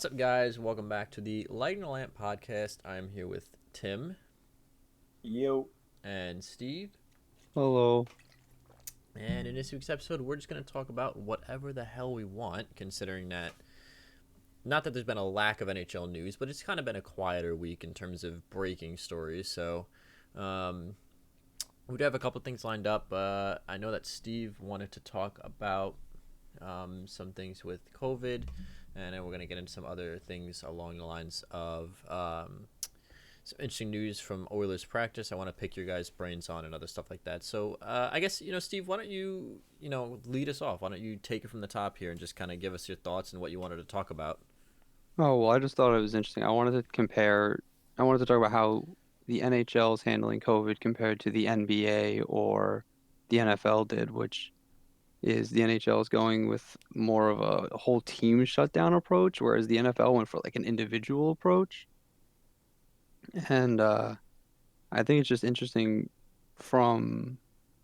What's up, guys? Welcome back to the Lighting the Lamp podcast. I'm here with Tim Yo, and Steve. Hello. And in this week's episode, we're just going to talk about whatever the hell we want, considering that not that there's been a lack of NHL news, but it's kind of been a quieter week in terms of breaking stories. So um, we do have a couple things lined up. I know that Steve wanted to talk about some things with COVID, and then we're going to get into some other things along the lines of some interesting news from Oilers practice. I want to pick your guys' brains on and other stuff like that. So I guess, Steve, why don't you, lead us off? Why don't you take it from the top here and just kind of give us your thoughts and what you wanted to talk about? Oh, well, I just thought it was interesting. I wanted to talk about how the NHL is handling COVID compared to the NBA or the NFL did, which is the NHL is going with more of a whole team shutdown approach, whereas the NFL went for like an individual approach. And I think it's just interesting from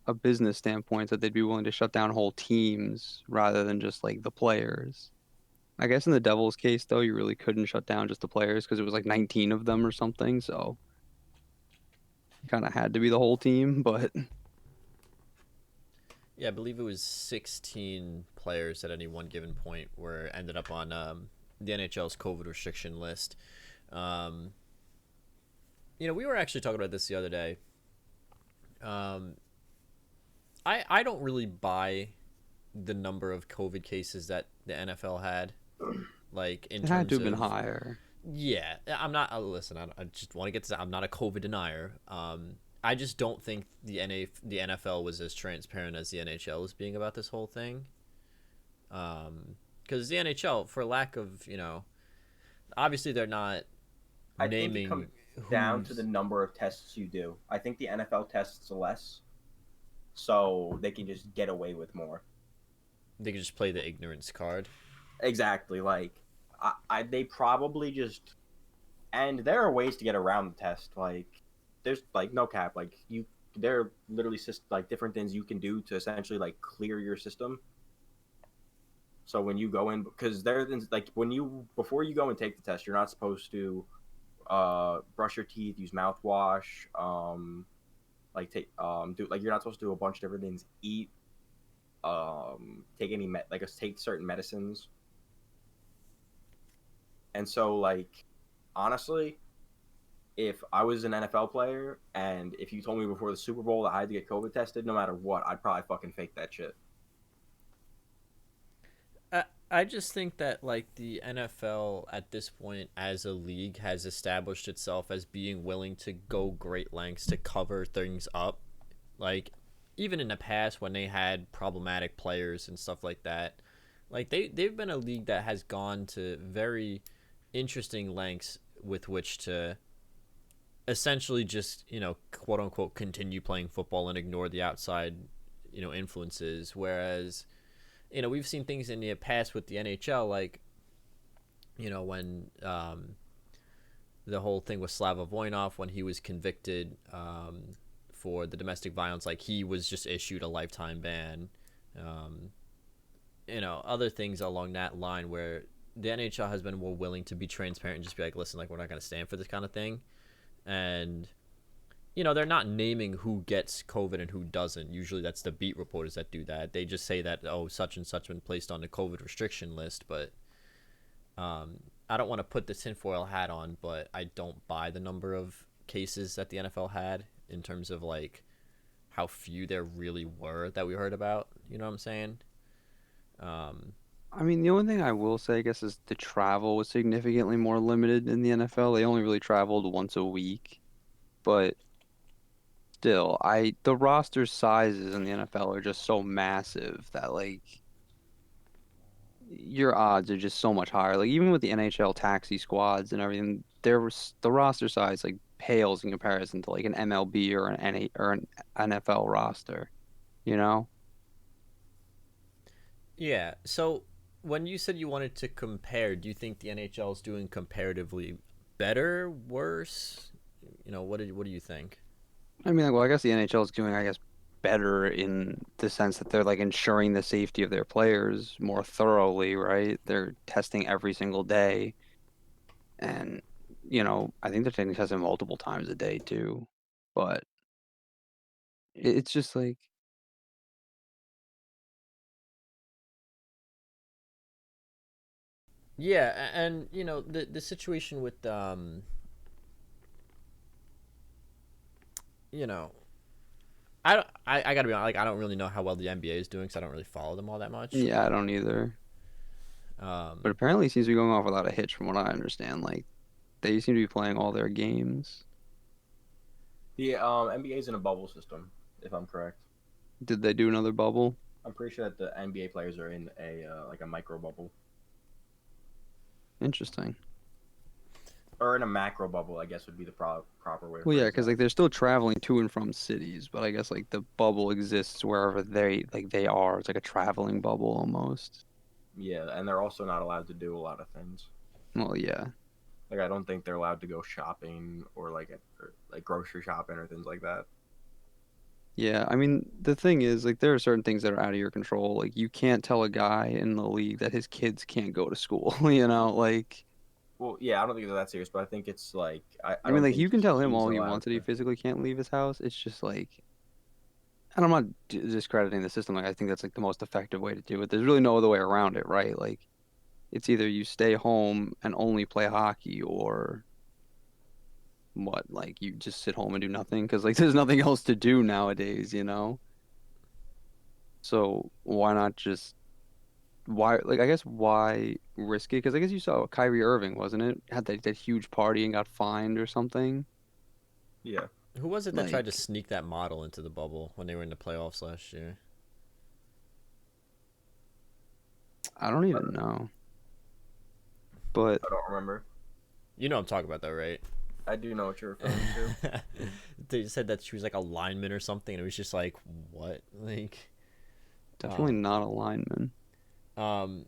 a business standpoint that they'd be willing to shut down whole teams rather than just like the players. I guess in the Devils case, though, you really couldn't shut down just the players because it was like 19 of them or something. So it kind of had to be the whole team. But Yeah, I believe it was 16 players at any one given point were ended up on the NHL's COVID restriction list. Um, we were actually talking about this the other day. Um, I don't really buy the number of COVID cases that the NFL had, like in it had to terms have been of. higher. Yeah, I'm not. Listen, I just want to get to. I'm not a COVID denier. I just don't think the NFL was as transparent as the NHL is being about this whole thing. Because the NHL, for lack of, obviously they're not I think it comes naming down to the who's. number of tests you do. I think the NFL tests less, so they can just get away with more. They could just play the ignorance card. Exactly. They probably just, and there are ways to get around the test. Like, there's like no cap. There are literally like different things you can do to essentially like clear your system. So when you go in, because there's like when you before you go and take the test, you're not supposed to brush your teeth, use mouthwash, like take do like you're not supposed to do a bunch of different things, eat, take take certain medicines. And so like honestly, if I was an NFL player and if you told me before the Super Bowl that I had to get COVID tested, no matter what, I'd probably fucking fake that shit. I just think that like the NFL at this point as a league has established itself as being willing to go great lengths to cover things up. Like even in the past when they had problematic players and stuff like that, like they've been a league that has gone to very interesting lengths with which to essentially just, quote unquote continue playing football and ignore the outside, influences, whereas we've seen things in the past with the NHL, like when the whole thing with Slava Voinov when he was convicted for the domestic violence, like he was just issued a lifetime ban. Um, other things along that line where the NHL has been more willing to be transparent and just be like, listen, like we're not going to stand for this kind of thing, and they're not naming who gets COVID and who doesn't. Usually that's the beat reporters that do that. They just say that, oh, such and such been placed on the COVID restriction list. But I don't want to put the tinfoil hat on, but I don't buy the number of cases that the NFL had in terms of like how few there really were that we heard about. You know what I'm saying? Um, I mean, the only thing I will say, I guess, is the travel was significantly more limited in the NFL. They only really traveled once a week, but still, the roster sizes in the NFL are just so massive that like your odds are just so much higher. Like even with the NHL taxi squads and everything, there was the roster size like pales in comparison to like an MLB or an NA or an NFL roster, you know? yeah. So when you said you wanted to compare, do you think the NHL is doing comparatively better, worse? What do you think? I mean, like, well, I guess the NHL is doing, I guess, better in the sense that they're like ensuring the safety of their players more thoroughly, right? They're testing every single day, and I think they're taking testing multiple times a day too. But it's just like, Yeah, and the situation with you know I gotta be honest, like I don't really know how well the NBA is doing because I don't really follow them all that much. yeah, I don't either. But Um, apparently, it seems to be going off without a hitch, from what I understand. Like they seem to be playing all their games. The NBA is in a bubble system, if I'm correct. Did they do another bubble? I'm pretty sure that the NBA players are in a like a micro bubble Interesting. or in a macro bubble, I guess would be the proper way to Well, yeah, phrase because that. like they're still traveling to and from cities, but I guess like the bubble exists wherever they are. It's like a traveling bubble almost. Yeah, and they're also not allowed to do a lot of things. Well, yeah. Like I don't think they're allowed to go shopping or like grocery shopping or things like that. Yeah, I mean, the thing is, like, there are certain things that are out of your control. Like, you can't tell a guy in the league that his kids can't go to school, Like, Well, yeah, I don't think they're that serious, but I think it's like I I mean, don't like, think you can tell him he's all you allowed want that he to. physically can't leave his house. It's just like, and I'm not discrediting the system. Like, I think that's like the most effective way to do it. There's really no other way around it, right? Like, it's either you stay home and only play hockey, or what? Like, you just sit home and do nothing because like there's nothing else to do nowadays. So why not just why like I guess why risk it? Because I guess you saw Kyrie Irving, wasn't it? Had that huge party and got fined or something. Yeah, who was it that tried to Like sneak that model into the bubble when they were in the playoffs last year? I don't I even know. But don't remember. You know what I'm talking about though, right? I do know what you're referring to. They said that she was like a lineman or something, and it was just like, what? Like, definitely um, not a lineman. um,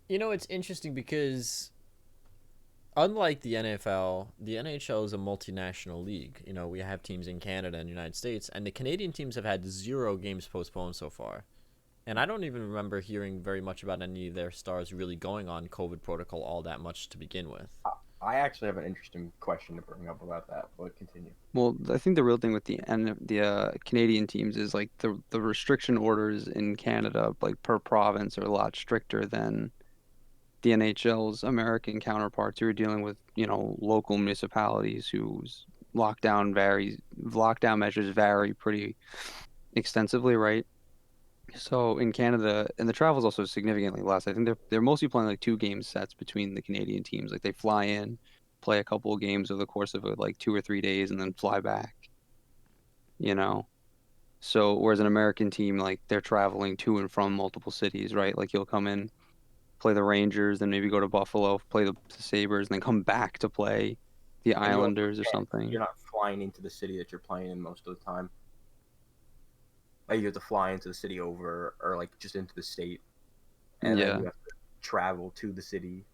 it's interesting because unlike the NFL, the NHL is a multinational league. We have teams in Canada and the United States, and the Canadian teams have had 0 games postponed so far. And I don't even remember hearing very much about any of their stars really going on COVID protocol all that much to begin with. I actually have an interesting question to bring up about that, but continue. Well, I think the real thing with the Canadian teams is like the restriction orders in Canada, like per province, are a lot stricter than the NHL's American counterparts, who are dealing with, local municipalities whose lockdown measures vary pretty extensively, right? So in Canada, and the travel is also significantly less. I think they're mostly playing like 2 game sets between the Canadian teams. Like they fly in, play a couple of games over the course of like 2 or 3 days, and then fly back, you know? So whereas an American team, like they're traveling to and from multiple cities, right? Like you'll come in, play the Rangers, then maybe go to Buffalo, play the Sabres, and then come back to play the And you also Islanders or can't. something. You're not flying into the city that you're playing in most of the time. Like you have to fly into the city over, or like just into the state, and then Yeah. you have to travel to the city.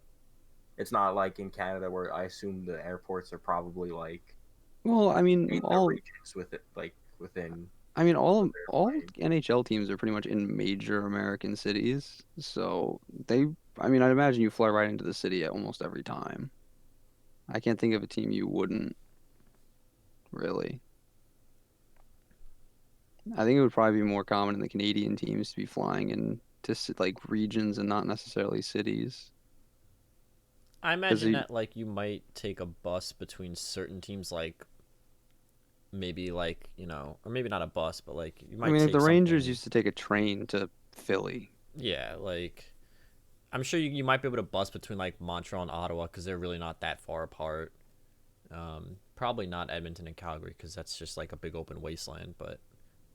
It's not like in Canada where I assume the airports are probably like Well, I mean, in the regions with it, like within where they're all playing. NHL teams are pretty much in major American cities. So I mean, I'd imagine you fly right into the city at almost every time. I can't think of a team you wouldn't really. I think it would probably be more common in the Canadian teams to be flying in to like regions and not necessarily cities. I Because imagine that like you might take a bus between certain teams, like maybe like or maybe not a bus, but like you I might mean, if take the Rangers something. used to take a train to Philly. Yeah, like I'm sure you might be able to bus between like Montreal and Ottawa because they're really not that far apart. Probably not Edmonton and Calgary because that's just like a big open wasteland. But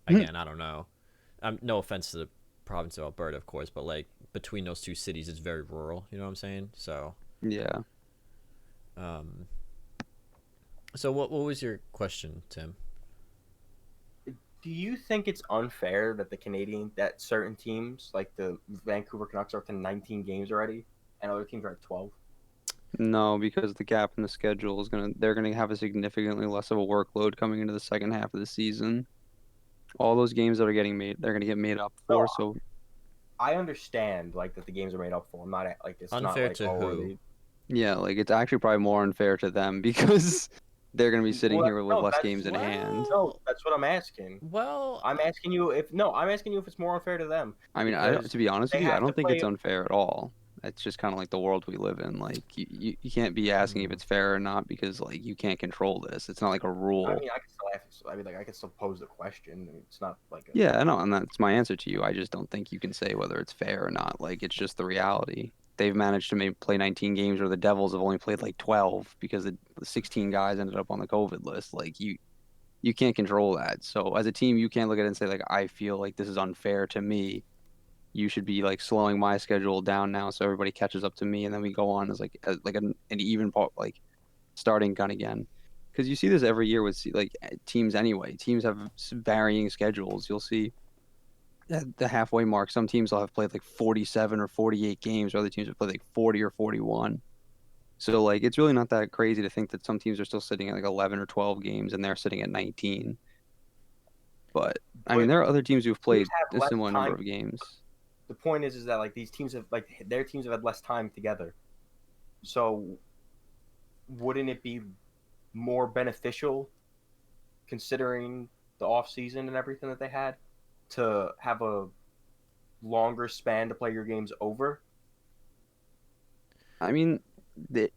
again, I don't know. No offense to the province of Alberta, of course, but like between those two cities, it's very rural. You know what I'm saying? Yeah. Um, so what was your question, Tim? Do you think it's unfair that that certain teams like the Vancouver Canucks are up to 19 games already, and other teams are at 12? No, because the gap in the schedule they're gonna have a significantly less of a workload coming into the second half of the season. All those games that are getting made, they're gonna get made up No, for. So I understand like that the games are made up for. I'm not like it's not Unfair like to oh are who? they yeah, like it's actually probably more unfair to them because they're gonna be sitting well here with no less that's games in hand. no Well, that's what I'm asking. well, I'm asking you if it's more unfair to them I mean, because to be honest they with you, I have to don't think it's play. unfair at all. It's just kind of like the world we live in. Like you can't be asking if hmm. it's fair or not because like you can't control this. It's not like a rule. I can still ask. I mean, like I can still pose the question. I mean, it's not like a Yeah, I know, and that's my answer to you. I just don't think you can say whether it's fair or not. Like it's just the reality. They've managed to play 19 games where the Devils have only played like 12 because the 16 guys ended up on the COVID list. Like you can't control that. So as a team, you can't look at it and say like I feel like this is unfair to me. You should be like slowing my schedule down now so everybody catches up to me, and then we go on as like an even part like starting gun again. Because you see this every year with like teams anyway. Teams have varying schedules. You'll see at the halfway mark, some teams will have played like 47 or 48 games, or other teams have played like 40 or 41. So like it's really not that crazy to think that some teams are still sitting at like 11 or 12 games and they're sitting at 19. But I mean, but there are other teams who've teams played have a less similar number time. of games. The point is that like these teams have like their teams have had less time together. So wouldn't it be more beneficial considering the off season and everything that they had to have a longer span to play your games over? I mean, the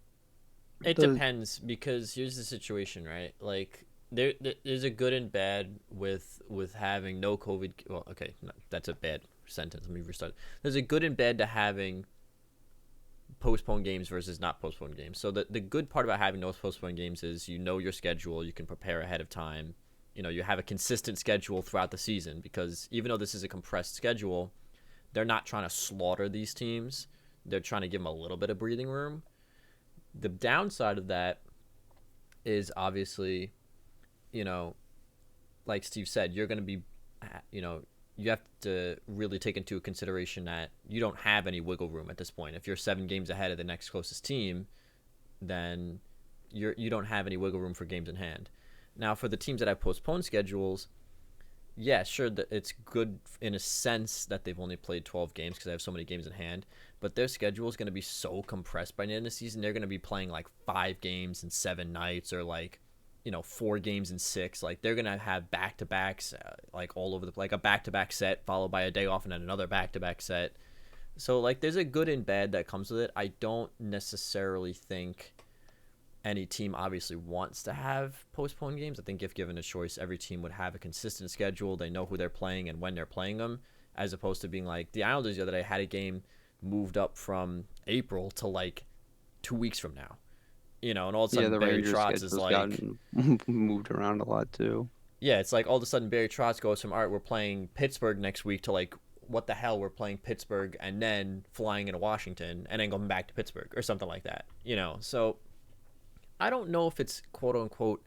It the depends because here's the situation, right? Like there's a good and bad with having no COVID. Well, okay, no, that's a bad sentence. Let me restart. There's a good and bad to having postponed games versus not postponed games. So the good part about having those postponed games is you know your schedule, you can prepare ahead of time. You know, you have a consistent schedule throughout the season because even though this is a compressed schedule, they're not trying to slaughter these teams. They're trying to give them a little bit of breathing room. The downside of that is obviously, you know, like Steve said, you're going to be, you know, you have to really take into consideration that you don't have any wiggle room at this point. If you're 7 games ahead of the next closest team, then you don't have any wiggle room for games in hand. Now, for the teams that have postponed schedules, yeah, sure, it's good in a sense that they've only played 12 games because they have so many games in hand, but their schedule is going to be so compressed by the end of the season. They're going to be playing like 5 games in 7 nights or like, 4 games in 6. Like they're going to have back to backs like all over like a back to back set followed by a day off and then another back to back set. So like there's a good and bad that comes with it. I don't necessarily think any team obviously wants to have postponed games. I think if given a choice, every team would have a consistent schedule. They know who they're playing and when they're playing them, as opposed to being like the Islanders the other day had a game moved up from April to like 2 weeks from now. And all of a yeah, sudden the Barry Rangers Trotz is schedule's like, gotten moved around a lot too. yeah, it's like all of a sudden Barry Trotz goes from, all right, we're playing Pittsburgh next week to like, what the hell, we're playing Pittsburgh and then flying into Washington and then going back to Pittsburgh or something like that. So I don't know if it's quote unquote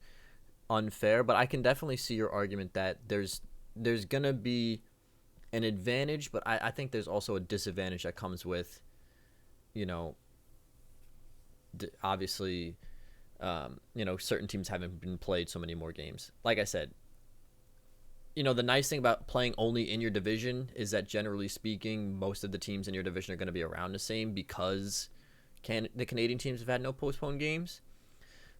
unfair, but I can definitely see your argument that there's gonna be an advantage, but I think there's also a disadvantage that comes with, you know, obviously, certain teams haven't been played so many more games. Like I said, the nice thing about playing only in your division is that generally speaking, most of the teams in your division are going to be around the same because the Canadian teams have had no postponed games.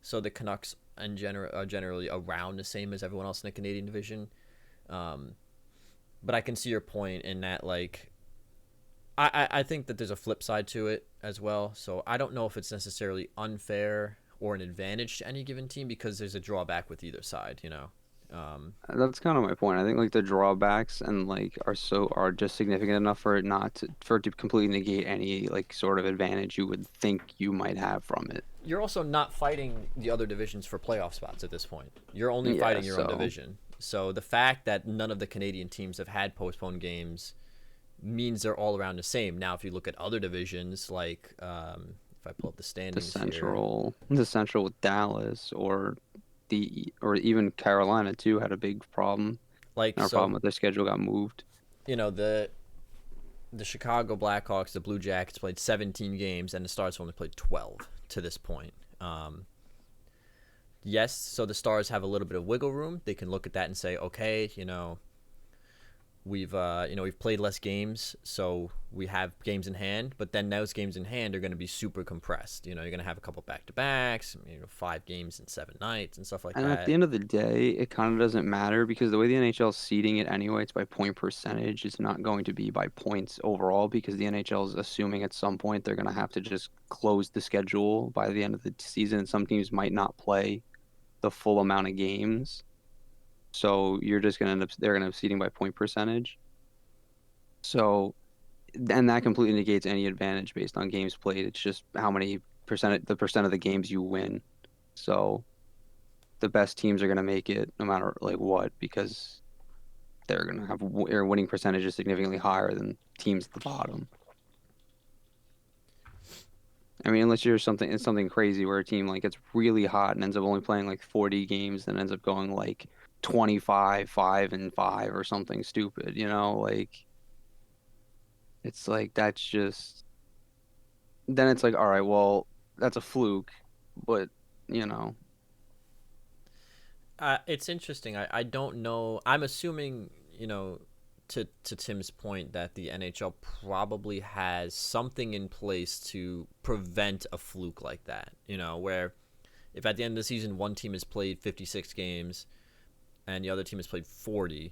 So the Canucks are generally around the same as everyone else in the Canadian division. But I can see your point in that, like, I think that there's a flip side to it as well. So I don't know if it's necessarily unfair or an advantage to any given team because there's a drawback with either side. That's kind of my point. I think like the drawbacks and like are just significant enough for it to completely negate any like sort of advantage you would think you might have from it. You're also not fighting the other divisions for playoff spots at this point. You're only Yeah, fighting your own so division. So the fact that none of the Canadian teams have had postponed games means they're all around the same. Now, if you look at other divisions, like if I pull up the standings here, the Central with Dallas or even Carolina too had a big problem. like Our problem so, with their schedule got moved. The Chicago Blackhawks, the Blue Jackets played 17 games, and the Stars only played 12 to this point. Yes, so the Stars have a little bit of wiggle room. They can look at that and say, okay, we've played less games, so we have games in hand, but then those games in hand are going to be super compressed. You're going to have a couple back-to-backs, 5 games in 7 nights and stuff like And at that. the end of the day, it kind of doesn't matter because the way the NHL is seeding it anyway, it's by point percentage. It's not going to be by points overall because the NHL is assuming at some point they're going to have to just close the schedule by the end of the season. And some teams might not play the full amount of games. So you're just going to they're going to end up seeding by point percentage. So, and that completely negates any advantage based on games played. It's just how many the percent of the games you win. So the best teams are going to make it no matter like what because they're going to have their winning percentage is significantly higher than teams at the bottom. I mean, unless it's something crazy where a team like gets really hot and ends up only playing like 40 games, then ends up going like 25, 5-5 or something stupid, like it's like that's just then it's like, all right, well, that's a fluke, but you know, It's interesting. I don't know. I'm assuming, to Tim's point, that the NHL probably has something in place to prevent a fluke like that. Where if at the end of the season one team has played 56 games and the other team has played 40,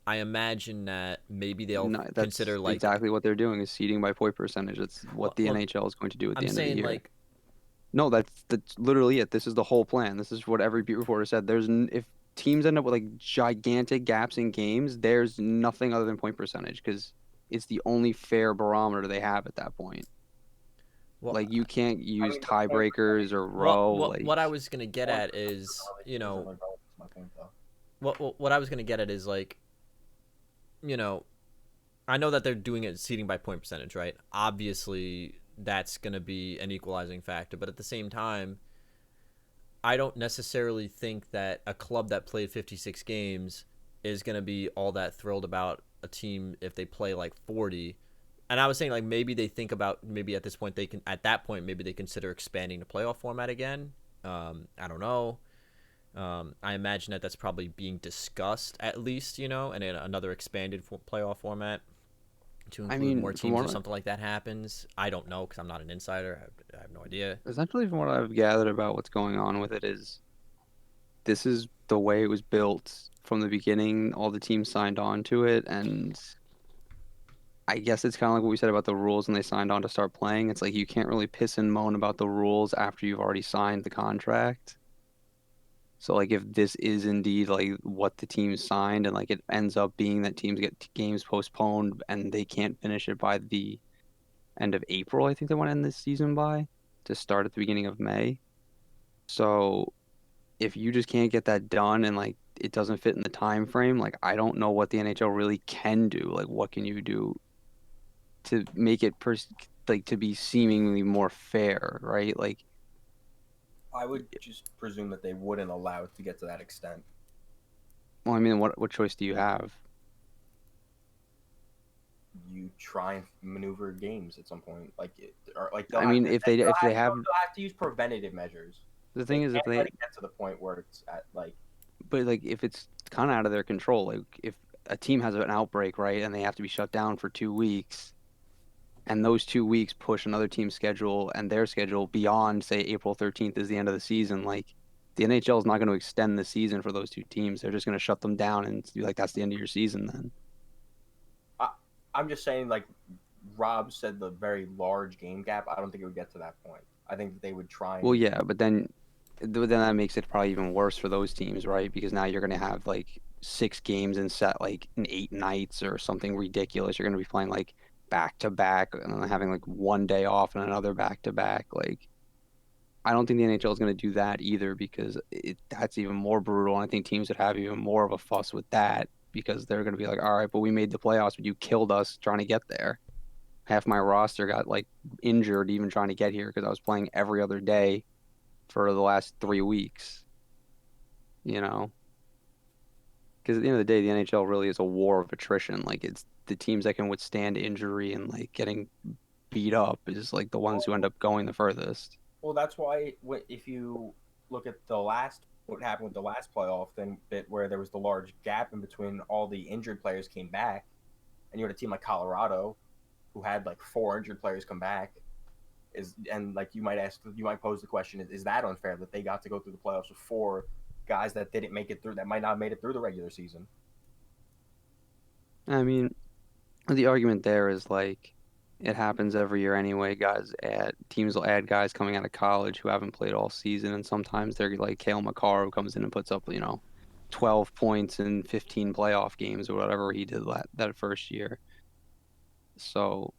I imagine that maybe they'll no, consider that's like, exactly what they're doing is seeding by point percentage. That's what the well, NHL is going to do at the I'm end of the saying year. like, No, that's literally it. This is the whole plan. This is what every beat reporter said. If teams end up with like gigantic gaps in games, there's nothing other than point percentage because it's the only fair barometer they have at that point. well, Like you can't I use mean, the point tiebreakers or what row. what Like what I was gonna get one at is, isn't really relevant to my point though. what I was gonna get at is like, you know, I know that they're doing it seating by point percentage, right? Obviously, that's going to be an equalizing factor, but at the same time, I don't necessarily think that a club that played 56 games is going to be all that thrilled about a team if they play like 40. And I was saying like maybe they think about maybe at that point maybe they consider expanding the playoff format again. I don't know. I imagine that that's probably being discussed at least, and in another expanded playoff format to I include mean, more teams if something like that happens. I don't know because I'm not an insider. I have no idea. essentially from what I've gathered about what's going on with it is this is the way it was built from the beginning. All the teams signed on to it, and I guess it's kind of like what we said about the rules when they signed on to start playing. It's like you can't really piss and moan about the rules after you've already signed the contract. So like if this is indeed like what the team signed and like it ends up being that teams get games postponed and they can't finish it by the end of April, I think they want to end this season by to start at the beginning of May. So if you just can't get that done and like it doesn't fit in the time frame, like I don't know what the NHL really can do. Like what can you do to make it like to be seemingly more fair, right? Like I would just presume that they wouldn't allow it to get to that extent. well, I mean, what choice do you have? You try and maneuver games at some point, or like I mean, if they have they'll have to use preventative measures. the They thing is if can't let they it get to the point where it's at like but like if it's kind of out of their control, like if a team has an outbreak, right, and they have to be shut down for 2 weeks, and those 2 weeks push another team's schedule and their schedule beyond, say, April 13th is the end of the season, like the NHL is not going to extend the season for those two teams. They're just going to shut them down and be like, that's the end of your season then. I, I'm just saying, like Rob said, the very large game gap. I don't think it would get to that point. I think that they would try Well, and yeah, but then that makes it probably even worse for those teams, right? Because now you're going to have like 6 games and set like in 8 nights or something ridiculous. You're going to be playing like back to back and then having like one day off and another back to back. Like, I don't think the NHL is going to do that either because that's even more brutal. And I think teams would have even more of a fuss with that because they're going to be like, all right, but we made the playoffs, but you killed us trying to get there. Half my roster got like injured even trying to get here because I was playing every other day for the last 3 weeks, you know? Because at the end of the day, the NHL really is a war of attrition. Like it's the teams that can withstand injury and like getting beat up is like the ones who end up going the furthest. well, that's why if you look at what happened with the last playoff, then bit where there was the large gap in between all the injured players came back. and you had a team like Colorado, who had like 400 players come back, and like you might pose the question: is that unfair that they got to go through the playoffs with 4 guys that didn't make it through, that might not have made it through the regular season? I mean, the argument there is like it happens every year anyway. Teams will add guys coming out of college who haven't played all season, and sometimes they're like Cale Makar who comes in and puts up 12 points in 15 playoff games or whatever he did that first year. So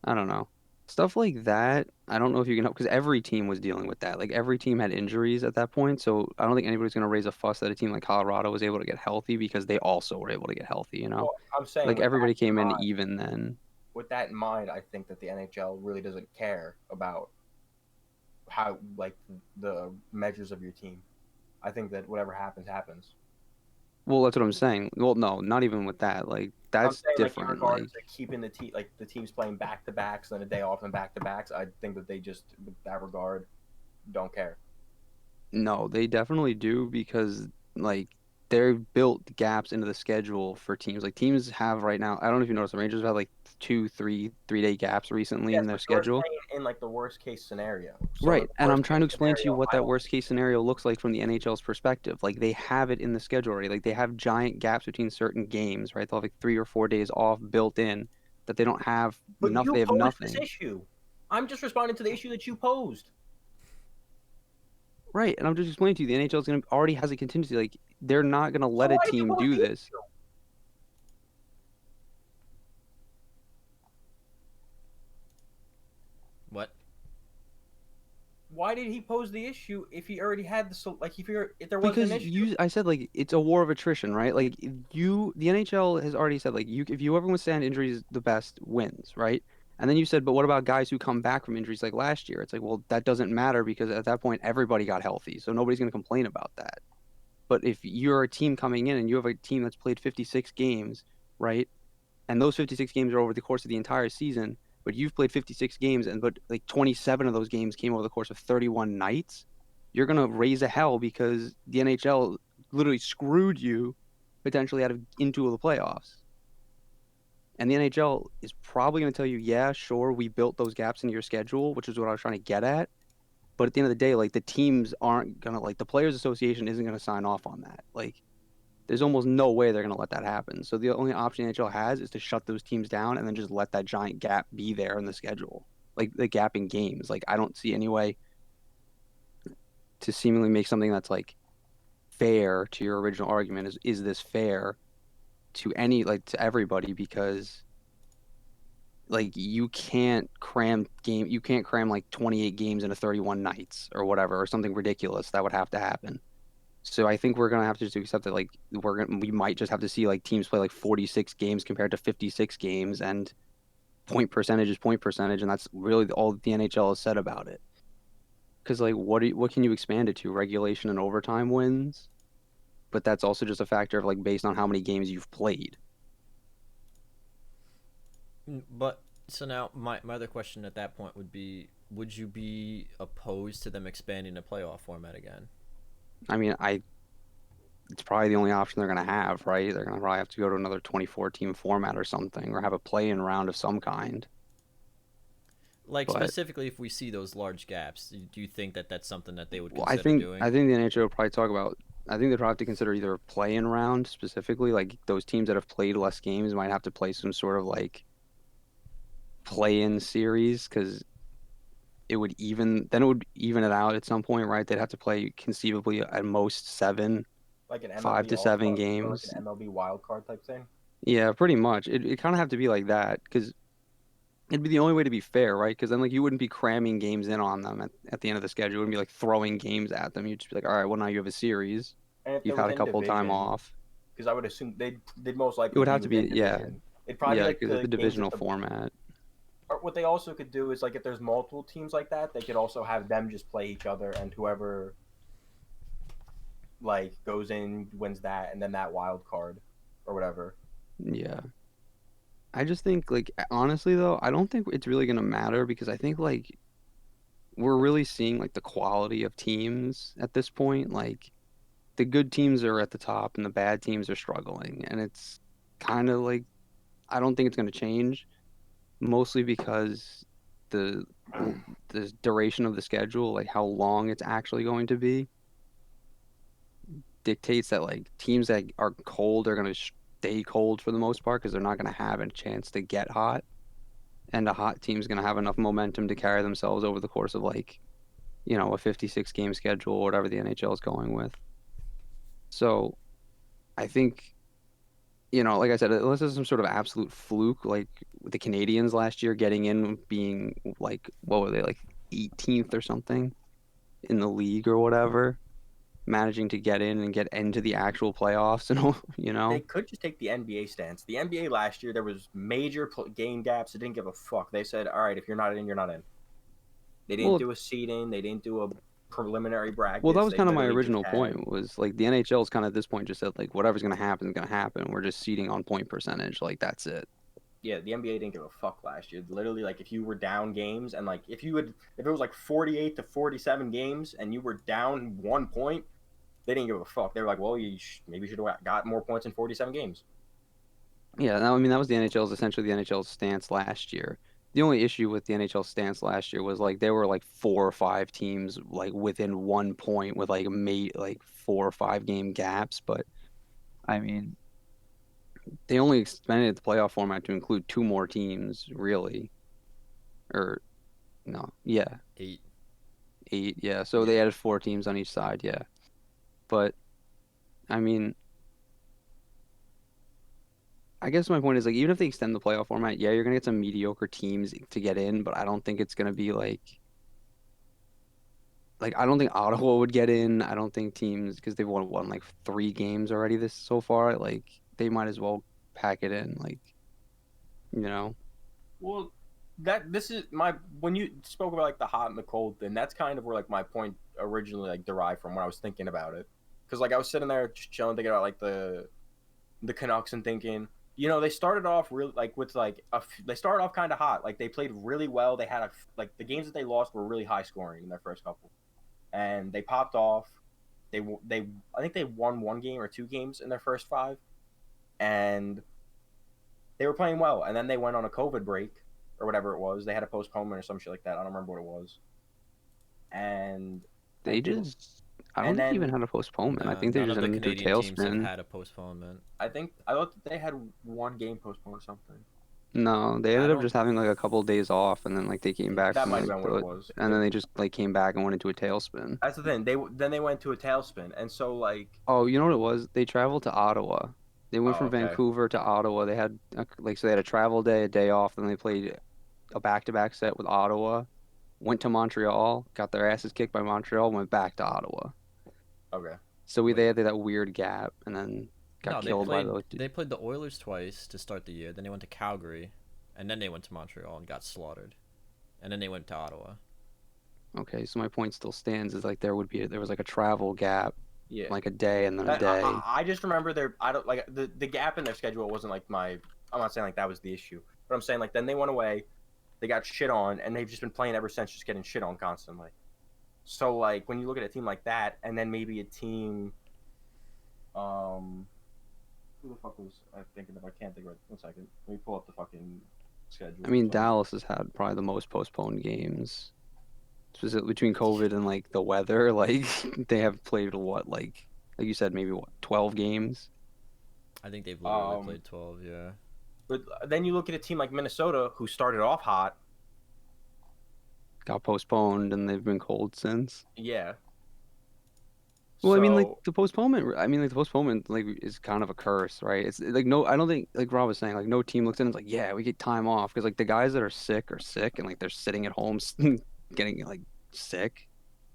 I don't know. Stuff like that, I don't know if you can help because every team was dealing with that. Like every team had injuries at that point. So I don't think anybody's going to raise a fuss that a team like Colorado was able to get healthy because they also were able to get healthy, you know? Well, I'm saying Like with that everybody in came in mind, even then. I think that the NHL really doesn't care about how like the measures of your team. I think that whatever happens happens. Well, that's what I'm saying. Well, no, not even with that. Like I'm that's saying like in different. regards Like to keeping the teams playing back to backs, then a day off and back to backs. I think that they just, with that regard, don't care. no, they definitely do because like they've built gaps into the schedule for teams. Like teams have right now, I don't know if you noticed the Rangers have had like 3-day gaps recently Yes, in their but you're schedule. saying in like the worst case scenario. So in Right. the And I'm worst case trying to explain to you scenario, what I that don't. worst case scenario looks like from the NHL's perspective. Like they have it in the schedule already. Like they have giant gaps between certain games, right? They'll have like 3 or 4 days off built in that they don't have But enough. you They have posed this nothing. issue. I'm just responding to the issue that you posed. Right. And I'm just explaining to you the NHL is going to already has a contingency. Like they're not going to So let a why did you team pose do the this. issue? What? Why did he pose the issue if he already had the like if there wasn't an Because issue? I said like it's a war of attrition, right? Like the NHL has already said like if you ever withstand injuries, the best wins, right? And then you said, but what about guys who come back from injuries like last year? It's like, well, that doesn't matter because at that point everybody got healthy, so nobody's going to complain about that. But if you're a team coming in and you have a team that's played 56 games, right? And those 56 games are over the course of the entire season, but you've played 56 games and but like 27 of those games came over the course of 31 nights, you're going to raise a hell because the NHL literally screwed you potentially out of into the playoffs. And the NHL is probably going to tell you, yeah, sure, we built those gaps into your schedule, which is what I was trying to get at. But at the end of the day, like the teams aren't gonna like the Players Association isn't gonna sign off on that. Like there's almost no way they're going to let that happen. So the only option the NHL has is to shut those teams down and then just let that giant gap be there in the schedule, like the gap in games. Like I don't see any way to seemingly make something that's like fair to your original argument. Is this fair to to everybody? Because like you can't cram like 28 games into 31 nights or whatever or something ridiculous that would have to happen. So I think we're gonna have to just accept that like we might just have to see like teams play like 46 games compared to 56 games and point percentage is point percentage and that's really all the NHL has said about it. Because like what can you expand it to? Regulation and overtime wins, but that's also just a factor of like based on how many games you've played. But so now my other question at that point would be: would you be opposed to them expanding the playoff format again? I mean, I it's probably the only option they're gonna have, right? They're gonna probably have to go to another 24 team format or something, or have a play-in round of some kind. Like But specifically, if we see those large gaps, do you think that that's something that they would Well, consider I doing? think the NHL will probably talk about. I think they probably have to consider either a play-in round specifically, like those teams that have played less games might have to play some sort of like play-in series because it would even it out at some point, right? They'd have to play conceivably at most seven, Like an five MLB to All seven Star or like games. an MLB wild card type thing. Yeah, pretty much. It kind of have to be like that because it'd be the only way to be fair, right? Because then like you wouldn't be cramming games in on them at the end of the schedule. It wouldn't be like throwing games at them. You'd just be like, all right, well now you have a series. And if You've they're had a within couple time division, off. because I would assume they'd most It likely would be have to be, within yeah, division. It'd probably be yeah, like because the the games divisional at the. format. Or what they also could do is like if there's multiple teams like that, they could also have them just play each other, and whoever like goes in wins that, and then that wild card or whatever. Yeah. I just think like honestly though, I don't think it's really gonna matter because I think like we're really seeing like the quality of teams at this point. Like the good teams are at the top and the bad teams are struggling, and it's kind of like I don't think it's going to change, mostly because the the duration of the schedule, like how long it's actually going to be, dictates that like teams that are cold are going to stay cold for the most part because they're not going to have a chance to get hot, and a hot team's going to have enough momentum to carry themselves over the course of like, a 56 game schedule or whatever the NHL is going with. So I think, like I said, unless there's some sort of absolute fluke, like with the Canadians last year getting in, being like, what were they, like 18th or something in the league or whatever, managing to get in and get into the actual playoffs and, They could just take the NBA stance. The NBA last year, there was major game gaps. They didn't give a fuck. They said, all right, if you're not in, you're not in. They didn't Well, do a seeding. They didn't do a preliminary well, that brackets. was They kind of my literally just original had. point was like the NHL's kind of at this point just said like whatever's going to happen is going to happen. We're just seeding on point percentage. Like that's it. Yeah, the NBA didn't give a fuck last year. Literally, like if you were down games and like if it was like 48 to 47 games and you were down 1 point, they didn't give a fuck. They were like, well, maybe you should have got more points in 47 games. Yeah, I mean that was the NHL's essentially the NHL's stance last year. The only issue with the NHL stance last year was like there were like 4 or 5 teams like within 1 point with like 4 or 5 game gaps, but I mean they only expanded the playoff format to include 2 more teams, really. Or no, yeah, 8. 8, yeah. So they Yeah. added 4 teams on each side, yeah. But I mean, I guess my point is like even if they extend the playoff format, yeah, you're gonna get some mediocre teams to get in, but I don't think it's gonna be like I don't think Ottawa would get in. I don't think teams because they've won like 3 games already this so far. Like they might as well pack it in. Like you know, Well, that this is my when you spoke about like the hot and the cold thing. That's kind of where like my point originally like derived from when I was thinking about it. Because like I was sitting there just chilling, thinking about like the Canucks and thinking, they started off really like with like they started off kind of hot. Like they played really well. They had like the games that they lost were really high scoring in their first couple, and they popped off. They I think they won 1 game or 2 games in their first 5, and they were playing well. And then they went on a COVID break or whatever it was. They had a postponement or some shit like that. I don't remember what it was. And they they just I don't and think they even then had a postponement. I think they None just of the went into a Canadian teams have tailspin. had a postponement. I thought that they had 1 game postponed or something. No, they I ended up don't. just having like a couple of days off, and then like they came back That from might have like been what it was. and then they just like came back and went into a tailspin. That's the thing. They went to a tailspin, and so like, Oh, you know what it was? They traveled to Ottawa. They went oh from okay, Vancouver to Ottawa. They had so they had a travel day, a day off, then they played a back-to-back set with Ottawa. Went to Montreal, got their asses kicked by Montreal, went back to Ottawa. okay. So Wait, they had that weird gap, and then got No, they killed by played. those. They played the Oilers twice to start the year. Then they went to Calgary, and then they went to Montreal and got slaughtered, and then they went to Ottawa. Okay, so my point still stands. Is like there was like a travel gap, yeah. like a day and then a I, day. I just remember I don't like the gap in their schedule wasn't like my. I'm not saying like that was the issue, but I'm saying like then they went away, they got shit on, and they've just been playing ever since, just getting shit on constantly. So like when you look at a team like that, and then maybe a team, who the fuck was I thinking of? I can't think of it. 1 second. Let me pull up the fucking schedule I or mean, something. Dallas has had probably the most postponed games, specifically between COVID and like the weather. Like they have played what, like you said, maybe what, 12 games? I think they've literally Um, played 12. Yeah. but then you look at a team like Minnesota who started off hot. Got postponed and they've been cold since. Yeah. Well, I mean, like So the postponement. I mean, like the postponement, like is kind of a curse, right? It's like no, I don't think like Rob was saying, like no team looks in and is like, yeah, we get time off because like the guys that are sick and like they're sitting at home getting like sick,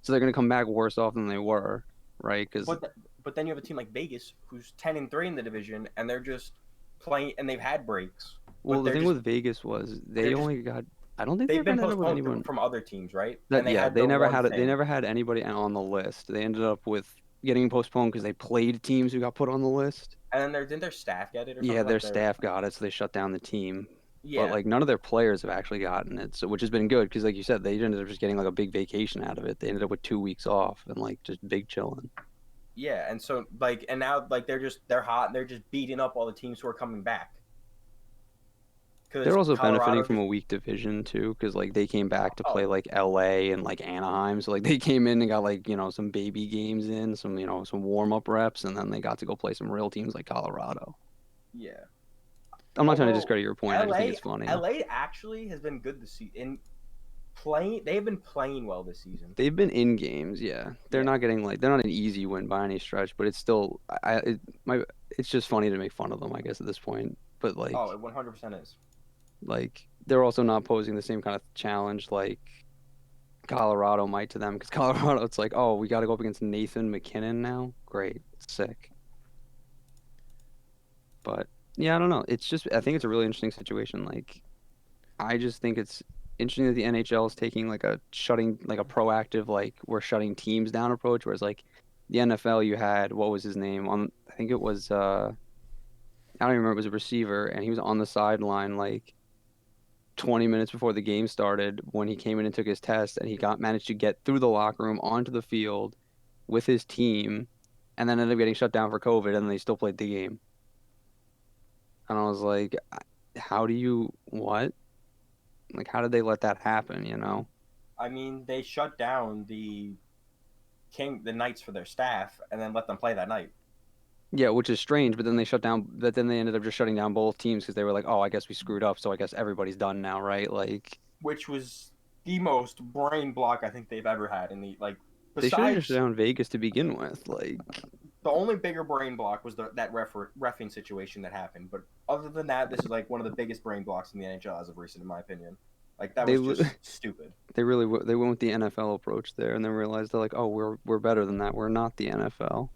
so they're gonna come back worse off than they were, right? Because but but then you have a team like Vegas who's 10-3 in the division, and they're just playing, and they've had breaks, well, but the thing with Vegas was they're they just only got. I don't think they they've ever been ended up with postponed anyone. from other teams, right? And That they yeah, had the one they thing. never had anybody on the list. They ended up with getting postponed because they played teams who got put on the list. And then didn't their staff get it or Yeah, something their like their staff got it, so they shut down the team. But yeah. like none of their players have actually gotten it, so which has been good because like you said, they ended up just getting like a big vacation out of it. They ended up with 2 weeks off and like just big chilling. Yeah, and so like and now like they're hot and they're just beating up all the teams who are coming back. because They're also benefiting Colorado from just a weak division too, because like they came back to play oh like LA and like Anaheim. So like they came in and got like, some baby games in, some warm-up reps, and then they got to go play some real teams like Colorado. yeah. I'm not trying to Although discredit your point. I just think LA it's funny. LA actually has been good this season. In playing, they've been playing well this season. They've been in games, yeah. They're Yeah. not getting like they're not an easy win by any stretch, but it's still it's just funny to make fun of them, I guess, at this point. But Oh, it 100% is. like they're also not posing the same kind of challenge like Colorado might to them because Colorado, it's like, oh, we got to go up against Nathan McKinnon now. Great, sick. But yeah, I don't know. It's just I think it's a really interesting situation. Like I just think it's interesting that the NHL is taking like a shutting like a proactive like we're shutting teams down approach, whereas like the NFL you had what was his name on I think it was I don't even remember it was a receiver and he was on the sideline like 20 minutes before the game started when he came in and took his test and he got managed to get through the locker room onto the field with his team and then ended up getting shut down for COVID and they still played the game. And I was like, how do you what? Like how did they let that happen, you know? I mean, they shut down the Knights for their staff and then let them play that night, Yeah, which is strange, but then they ended up just shutting down both teams because they were like, "Oh, I guess we screwed up, so I guess everybody's done now, right?" Like which was the most brain block I think they've ever had in the like. they should have just shut Besides, down Vegas to begin with. Like the only bigger brain block was that refing situation that happened. But other than that, this is like one of the biggest brain blocks in the NHL as of recent, in my opinion. Like that they was li- just stupid. they went with the NFL approach there, and then realized they're like, "Oh, we're better than that. We're not the NFL.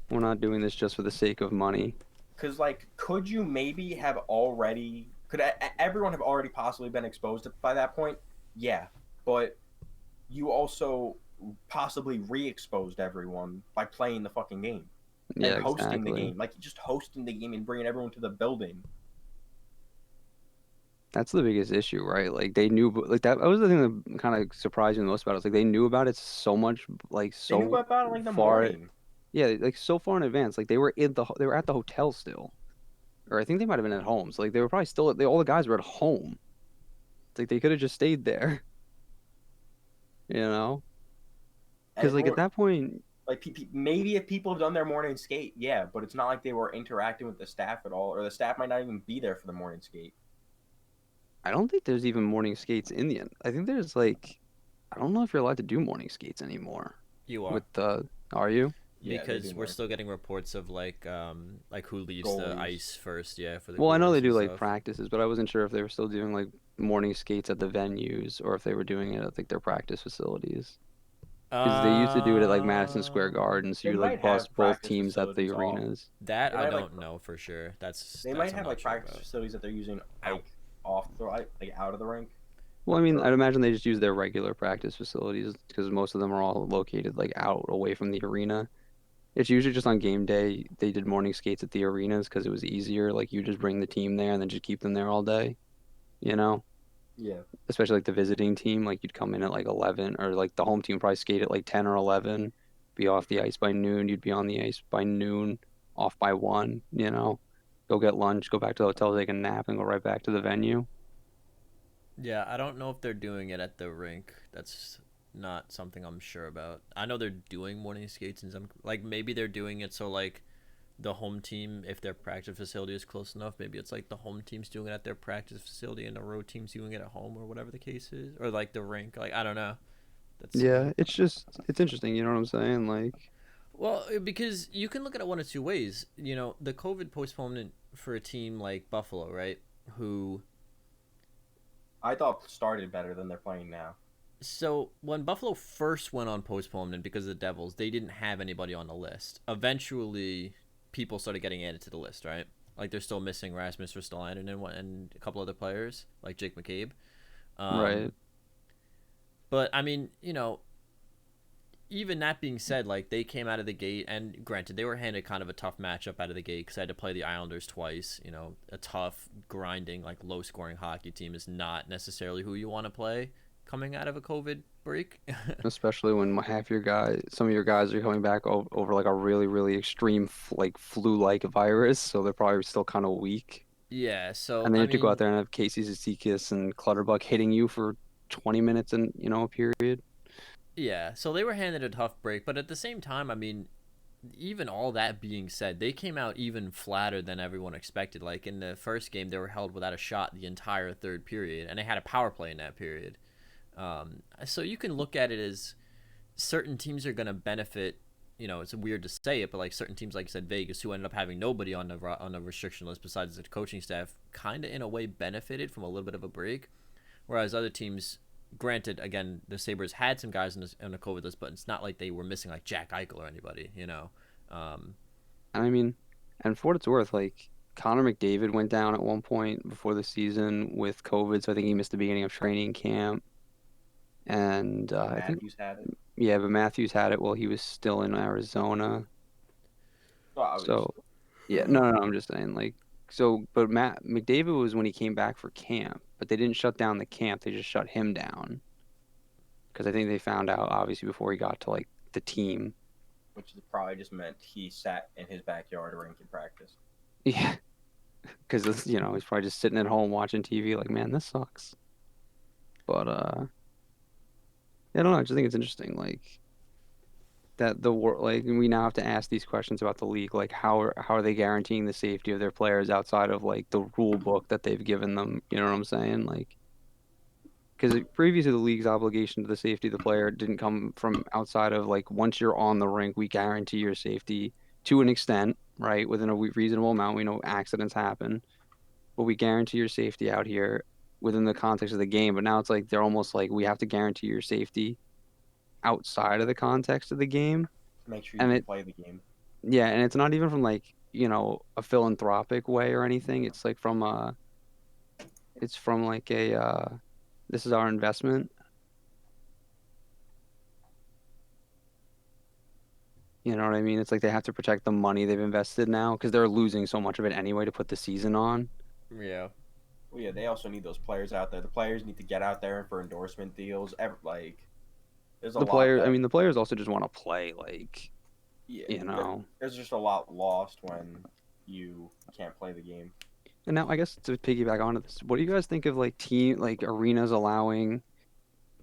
We're not doing this just for the sake of money." Because like, could you maybe have already? Could everyone have already possibly been exposed by that point? Yeah, but you also possibly re-exposed everyone by playing the fucking game and Yeah, hosting the exactly. game. Like just hosting the game and bringing everyone to the building. That's the biggest issue, right? Like they knew, like that was the thing that kind of surprised me the most about it. It's like they knew about it so much, like They knew so about it like the far, morning. yeah, like so far in advance. Like they were at the hotel still, or I think they might have been at home. So like they were probably still, all the guys were at home. It's like they could have just stayed there, you know? Because like at Everyone that point, like maybe if people have done their morning skate, yeah, but it's not like they were interacting with the staff at all, or the staff might not even be there for the morning skate. I don't think there's even morning skates in the end. I think there's like, I don't know if you're allowed to do morning skates anymore. You are. With the, are you? Yeah, they do Because we're more still getting reports of like who leaves the goalies. ice first, yeah, for the Well, I know they goalies and do like stuff. practices, but I wasn't sure if they were still doing like morning skates at the venues or if they were doing it at like their practice facilities. Because they used to do it at like Madison Square Garden, so They you like might bus have both practice teams at the facilities off. arenas. That They I might have like don't know for sure. That's they might that's I'm have not like sure practice about. facilities that they're using Ow. like off the like out of the rink. Well, I mean, I'd Or imagine they just use their regular practice facilities because most of them are all located like out away from the arena. It's usually just on game day. They did morning skates at the arenas because it was easier. Like you just bring the team there and then just keep them there all day, you know? yeah, Especially like the visiting team, like you'd come in at like 11 or like the home team would probably skate at like 10 or 11, be off the ice by noon. You'd be on the ice by noon, off by 1, you know? Go get lunch, go back to the hotel, take a nap, and go right back to the venue. Yeah, I don't know if they're doing it at the rink. That's not something I'm sure about. I know they're doing morning skates and some like maybe they're doing it so like the home team, if their practice facility is close enough, maybe it's like the home team's doing it at their practice facility and the road team's doing it at home or whatever the case is, or like the rink. Like I don't know. That's Yeah, it's just, it's interesting, you know what I'm saying? Like, well because you can look at it one of two ways. You know, the COVID postponement for a team like Buffalo, right? Who I thought started better than they're playing now. so when Buffalo first went on postponement because of the Devils, they didn't have anybody on the list. Eventually, people started getting added to the list, right? Like they're still missing Rasmus Ristolainen and a couple other players like Jake McCabe. Um, right. but I mean, you know, even that being said, like they came out of the gate, and granted, they were handed kind of a tough matchup out of the gate because I had to play the Islanders twice. You know, a tough, grinding, like low-scoring hockey team is not necessarily who you want to play coming out of a COVID break. Especially when some of your guys are coming back over like a really, really extreme like flu-like virus, so they're probably still kind of weak. Yeah, so And then you I have to go out mean, there and have Casey Zizekas and Clutterbuck hitting you for 20 minutes in, a period. yeah, so they were handed a tough break, but at the same time, I mean, even all that being said, they came out even flatter than everyone expected. Like in the first game, they were held without a shot the entire third period, and they had a power play in that period. So you can look at it as certain teams are going to benefit. You know, it's weird to say it, but like certain teams, like I said, Vegas, who ended up having nobody on the restriction list besides the coaching staff, kind of in a way benefited from a little bit of a break. Whereas other teams, granted, again, the Sabres had some guys on the COVID list, but it's not like they were missing like Jack Eichel or anybody, you know. Um, And I mean, and for what it's worth, like Connor McDavid went down at one point before the season with COVID, so I think he missed the beginning of training camp. And I think, Matthews had it. yeah, but Matthews had it while he was still in Arizona. Well, So, obviously. yeah, no, I'm just saying, like, so, but Matt McDavid was when he came back for camp, but they didn't shut down the camp, they just shut him down. Because I think they found out, obviously, before he got to, like, the team. Which probably just meant he sat in his backyard rink in practice. Yeah, because, he's probably just sitting at home watching TV, like, man, this sucks. But, I don't know, I just think it's interesting, like, that the world, like, we now have to ask these questions about the league, like how are they guaranteeing the safety of their players outside of like the rule book that they've given them? You know what I'm saying? Like, because previously the league's obligation to the safety of the player didn't come from outside of like once you're on the rink, we guarantee your safety to an extent, right? Within a reasonable amount. We know accidents happen, but we guarantee your safety out here within the context of the game. But now it's like they're almost like we have to guarantee your safety outside of the context of the game. Make sure you And can it play the game. Yeah, and it's not even from like, a philanthropic way or anything. It's like it's from like a this is our investment. You know what I mean? It's like they have to protect the money they've invested now because they're losing so much of it anyway to put the season on. yeah, Well, yeah, they also need those players out there. The players need to get out there for endorsement deals. Like, there's a lot that, The players also just want to play, like, yeah, you know. there's just a lot lost when you can't play the game. And now I guess to piggyback onto this, what do you guys think of like arenas allowing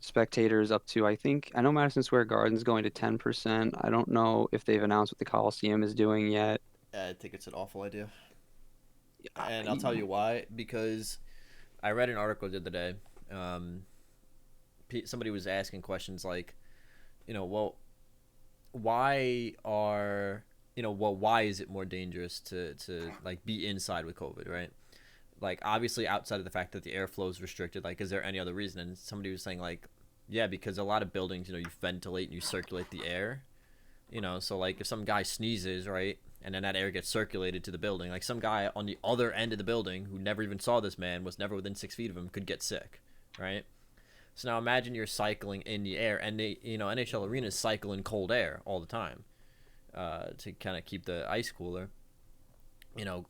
spectators up to, I know Madison Square Garden's going to 10%. I don't know if they've announced what the Coliseum is doing yet. I think it's an awful idea, and I'll tell I, you why. Because I read an article the other day. Um, Somebody was asking questions like, well, why is it more dangerous to like be inside with COVID, right? Like obviously outside of the fact that the airflow is restricted, like is there any other reason? And somebody was saying like, yeah, because a lot of buildings, you ventilate and you circulate the air, so like if some guy sneezes, right, and then that air gets circulated to the building, like some guy on the other end of the building who never even saw this man, was never within 6 feet of him, could get sick, right? So now imagine you're cycling in the air, and NHL arenas cycle in cold air all the time, to kind of keep the ice cooler.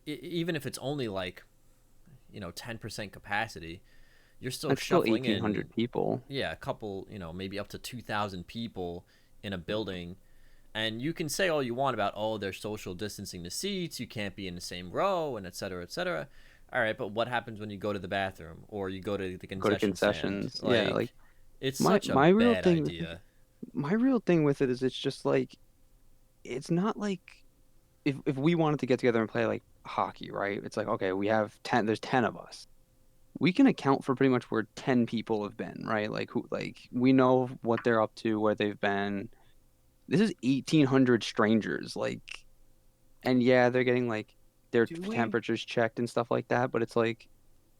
Even if it's only like 10% capacity, you're still That's still shuffling in, 1,800 people. yeah, a couple, maybe up to 2,000 people in a building. And you can say all you want about, oh, they're social distancing the seats, you can't be in the same row, and et cetera, et cetera. All right, but what happens when you go to the bathroom or you go to the Go to concession stand? concessions. Yeah, like Like, it's my such a my real bad thing with it, idea. my real thing with it is it's just like it's not like if we wanted to get together and play like hockey, right? It's like, okay, we have 10, there's 10 of us. We can account for pretty much where 10 people have been, right? Like we know what they're up to, where they've been. This is 1,800 strangers, like, and yeah, they're getting like their Do we temperatures checked and stuff like that, but it's like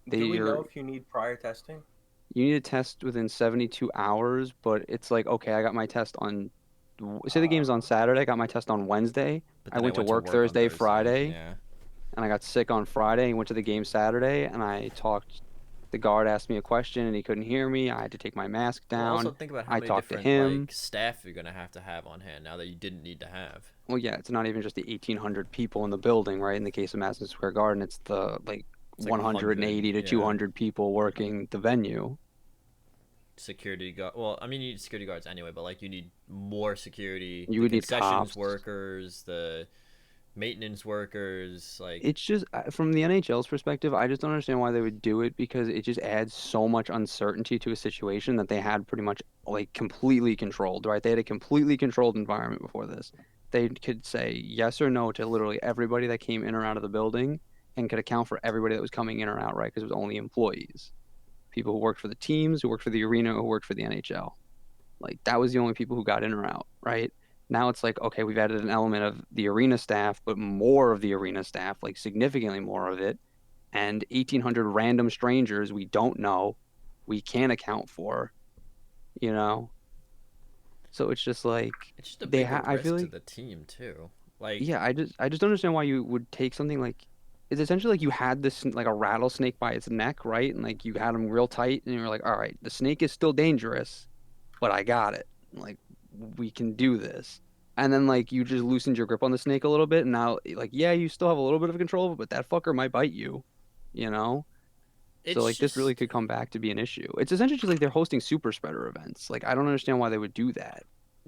do we they're know if you need prior testing? you need a test within 72 hours, but it's like, okay, I got my test on, say the game's on Uh, Saturday, I got my test on Wednesday. But I then I went to went to work work on Thursday, Thursday. Friday, Yeah. and I got sick on Friday and went to the game Saturday, and I talked, the guard asked me a question and he couldn't hear me. I had to take my mask Well, also down. think about how I many talked to different him. like staff you're gonna have on hand now that you didn't need to have. Well, yeah, it's not even just the 1,800 people in the building, right? In the case of Madison Square Garden, it's the like It's like 100, 180 to yeah. 200 people working the venue. Security guard. Well, I mean, you need security guards anyway, but like you need more security. You The would need concessions cops. workers, the maintenance workers, like It's just from the NHL's perspective, I just don't understand why they would do it because it just adds so much uncertainty to a situation that they had pretty much like completely controlled, right? They had a completely controlled environment before this. They could say yes or no to literally everybody that came in or out of the building and could account for everybody that was coming in or out, right? Because it was only employees, people who worked for the teams, who worked for the arena, who worked for the NHL. Like that was the only people who got in or out, right? Now it's like, okay, we've added an element of the arena staff, but more of the arena staff, like significantly more of it, and 1,800 random strangers we don't know, we can't account for, you know? So it's just like it's just a bigger I feel risk to like, the team too. Like yeah, I just don't understand why you would take something like it's essentially like you had this like a rattlesnake by its neck, right? And like you had them real tight, and you're like, all right, the snake is still dangerous, but I got it. Like we can do this. And then like you just loosened your grip on the snake a little bit, and now like yeah, you still have a little bit of control, but that fucker might bite you, you know? So it's like this really just could come back to be an issue. It's essentially just like they're hosting super spreader events. Like I don't understand why they would do that.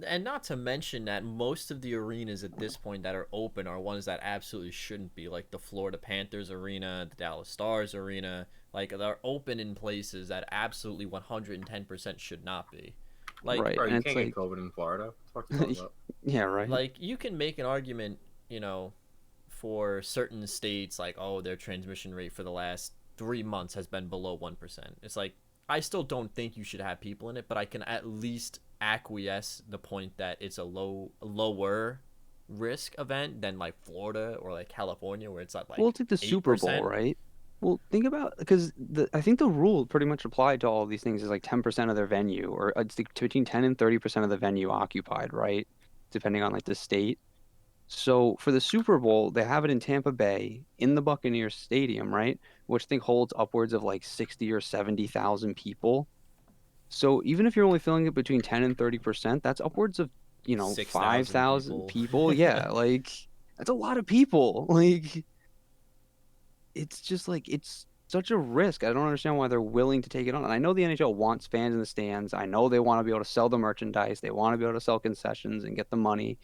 and not to mention that most of the arenas at this point that are open are ones that absolutely shouldn't be, like the Florida Panthers arena, the Dallas Stars arena. Like they're open in places that absolutely 110% should not be. Like Right. Bro, And you it's can't get like COVID in Florida. What the fuck you talking about? yeah, right. like you can make an argument, you know, for certain states, like, oh, their transmission rate for the last 3 months has been below 1%. It's like, I still don't think you should have people in it, but I can at least acquiesce the point that it's a lower risk event than like Florida or like California, where it's at Well, like it's like the eight Super Bowl, percent right? Well, think about because the I think the rule pretty much applied to all of these things is like 10% of their venue, or it's like between 10 and 30% of the venue occupied, right? Depending on like the state. So for the Super Bowl, they have it in Tampa Bay in the Buccaneers Stadium, right? Which I think holds upwards of like 60 or 70,000 people. So even if you're only filling it between 10 and 30%, that's upwards of, 6,000 5,000 people. people. Yeah, like that's a lot of people. Like it's just like it's such a risk. I don't understand why they're willing to take it on. And I know the NHL wants fans in the stands. I know they want to be able to sell the merchandise. They want to be able to sell concessions and get the money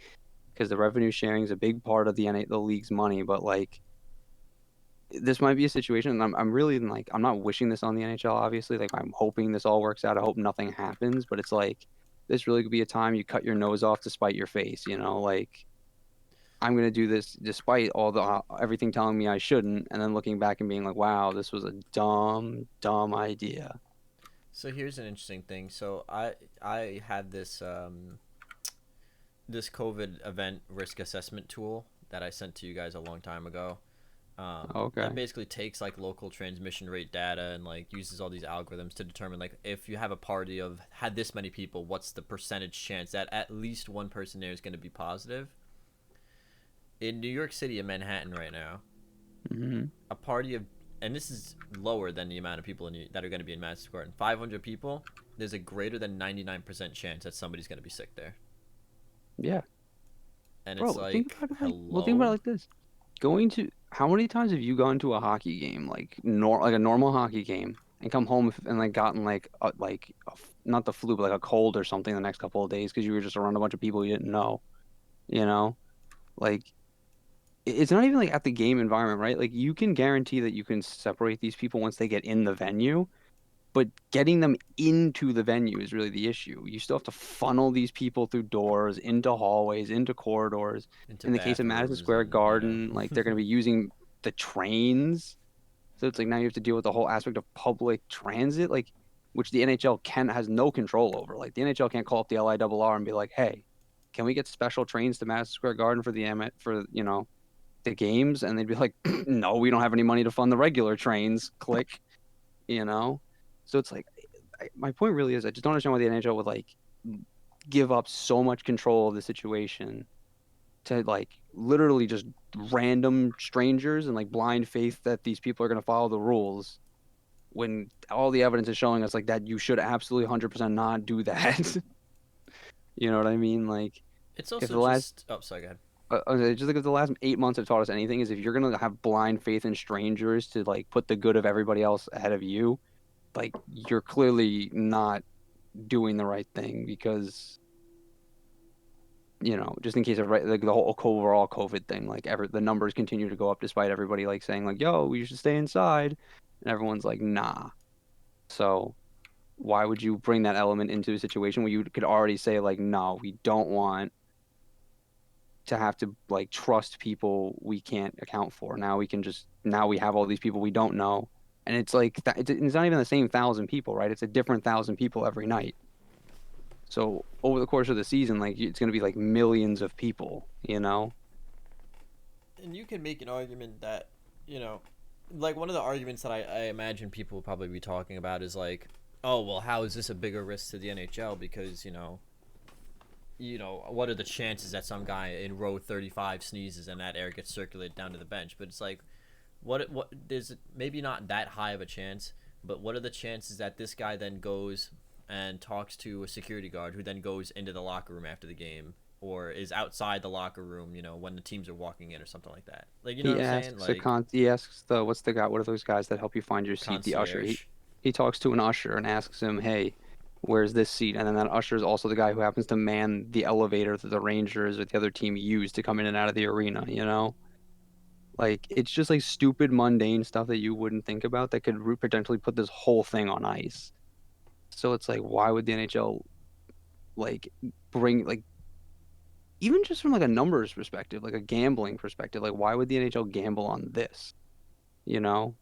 because the revenue sharing is a big part of the league's money. But like this might be a situation, and I'm really like I'm not wishing this on the NHL. Obviously, like I'm hoping this all works out. I hope nothing happens. But it's like this really could be a time you cut your nose off to spite your face. Like I'm gonna do this despite all the everything telling me I shouldn't, and then looking back and being like, wow, this was a dumb, dumb idea. So here's an interesting thing. So I had this COVID event risk assessment tool that I sent to you guys a long time ago. That Okay. basically takes like local transmission rate data and like uses all these algorithms to determine like if you have a party of had this many people, what's the percentage chance that at least one person there is going to be positive. In New York City and Manhattan right now, Hmm. a party of, and this is lower than the amount of people that are going to be in Madison Square Garden, 500 people, there's a greater than 99% chance that somebody's going to be sick there. Yeah, And it's bro. Think like, about it think about it hello. like this: going to how many times have you gone to a hockey game, like like a normal hockey game, and come home and like gotten like not the flu, but like a cold or something the next couple of days because you were just around a bunch of people you didn't know, you know? Like it's not even like at the game environment, right? Like you can guarantee that you can separate these people once they get in the venue, but getting them into the venue is really the issue. You still have to funnel these people through doors, into hallways, into corridors. Into In the case of Madison bathrooms Square and, Garden, like they're going to be using the trains. So it's like now you have to deal with the whole aspect of public transit, like which the NHL can has no control over. Like the NHL can't call up the LIRR and be like, "Hey, can we get special trains to Madison Square Garden for the games?" And they'd be like, "No, we don't have any money to fund the regular trains." Click, you know. So it's like my point really is I just don't understand why the NHL would like give up so much control of the situation to like literally just random strangers and like blind faith that these people are going to follow the rules when all the evidence is showing us like that you should absolutely 100% not do that. You know what I mean? Like it's if also the last just, oh, sorry, go ahead. just like if the last 8 months have taught us anything is if you're gonna have blind faith in strangers to like put the good of everybody else ahead of you, like you're clearly not doing the right thing because just in case of like the whole overall COVID thing, like the numbers continue to go up despite everybody like saying like, yo, we should stay inside. And everyone's like, nah. So why would you bring that element into a situation where you could already say like, no, we don't want to have to like trust people we can't account for. Now we have all these people we don't know. And it's like it's not even the same 1,000 people, right? It's a different 1,000 people every night. So over the course of the season, like it's going to be like millions of people, you know? And you can make an argument that, you know, like one of the arguments that I imagine people will probably be talking about is like, oh well, how is this a bigger risk to the NHL? Because what are the chances that some guy in row 35 sneezes and that air gets circulated down to the bench? But it's like, what there's maybe not that high of a chance, but what are the chances that this guy then goes and talks to a security guard who then goes into the locker room after the game or is outside the locker room, when the teams are walking in or something like that? Like, you know He what I'm saying? asks a Like con he asks the what's the guy what are those guys that help you find your seat? The usher. He concierge. he talks to an usher and asks him, "Hey, where's this seat?" And then that usher is also the guy who happens to man the elevator that the Rangers or the other team use to come in and out of the arena, you know? Like it's just like stupid mundane stuff that you wouldn't think about that could potentially put this whole thing on ice. So it's like why would the NHL like bring like even just from like a numbers perspective, like a gambling perspective, like why would the NHL gamble on this? You know?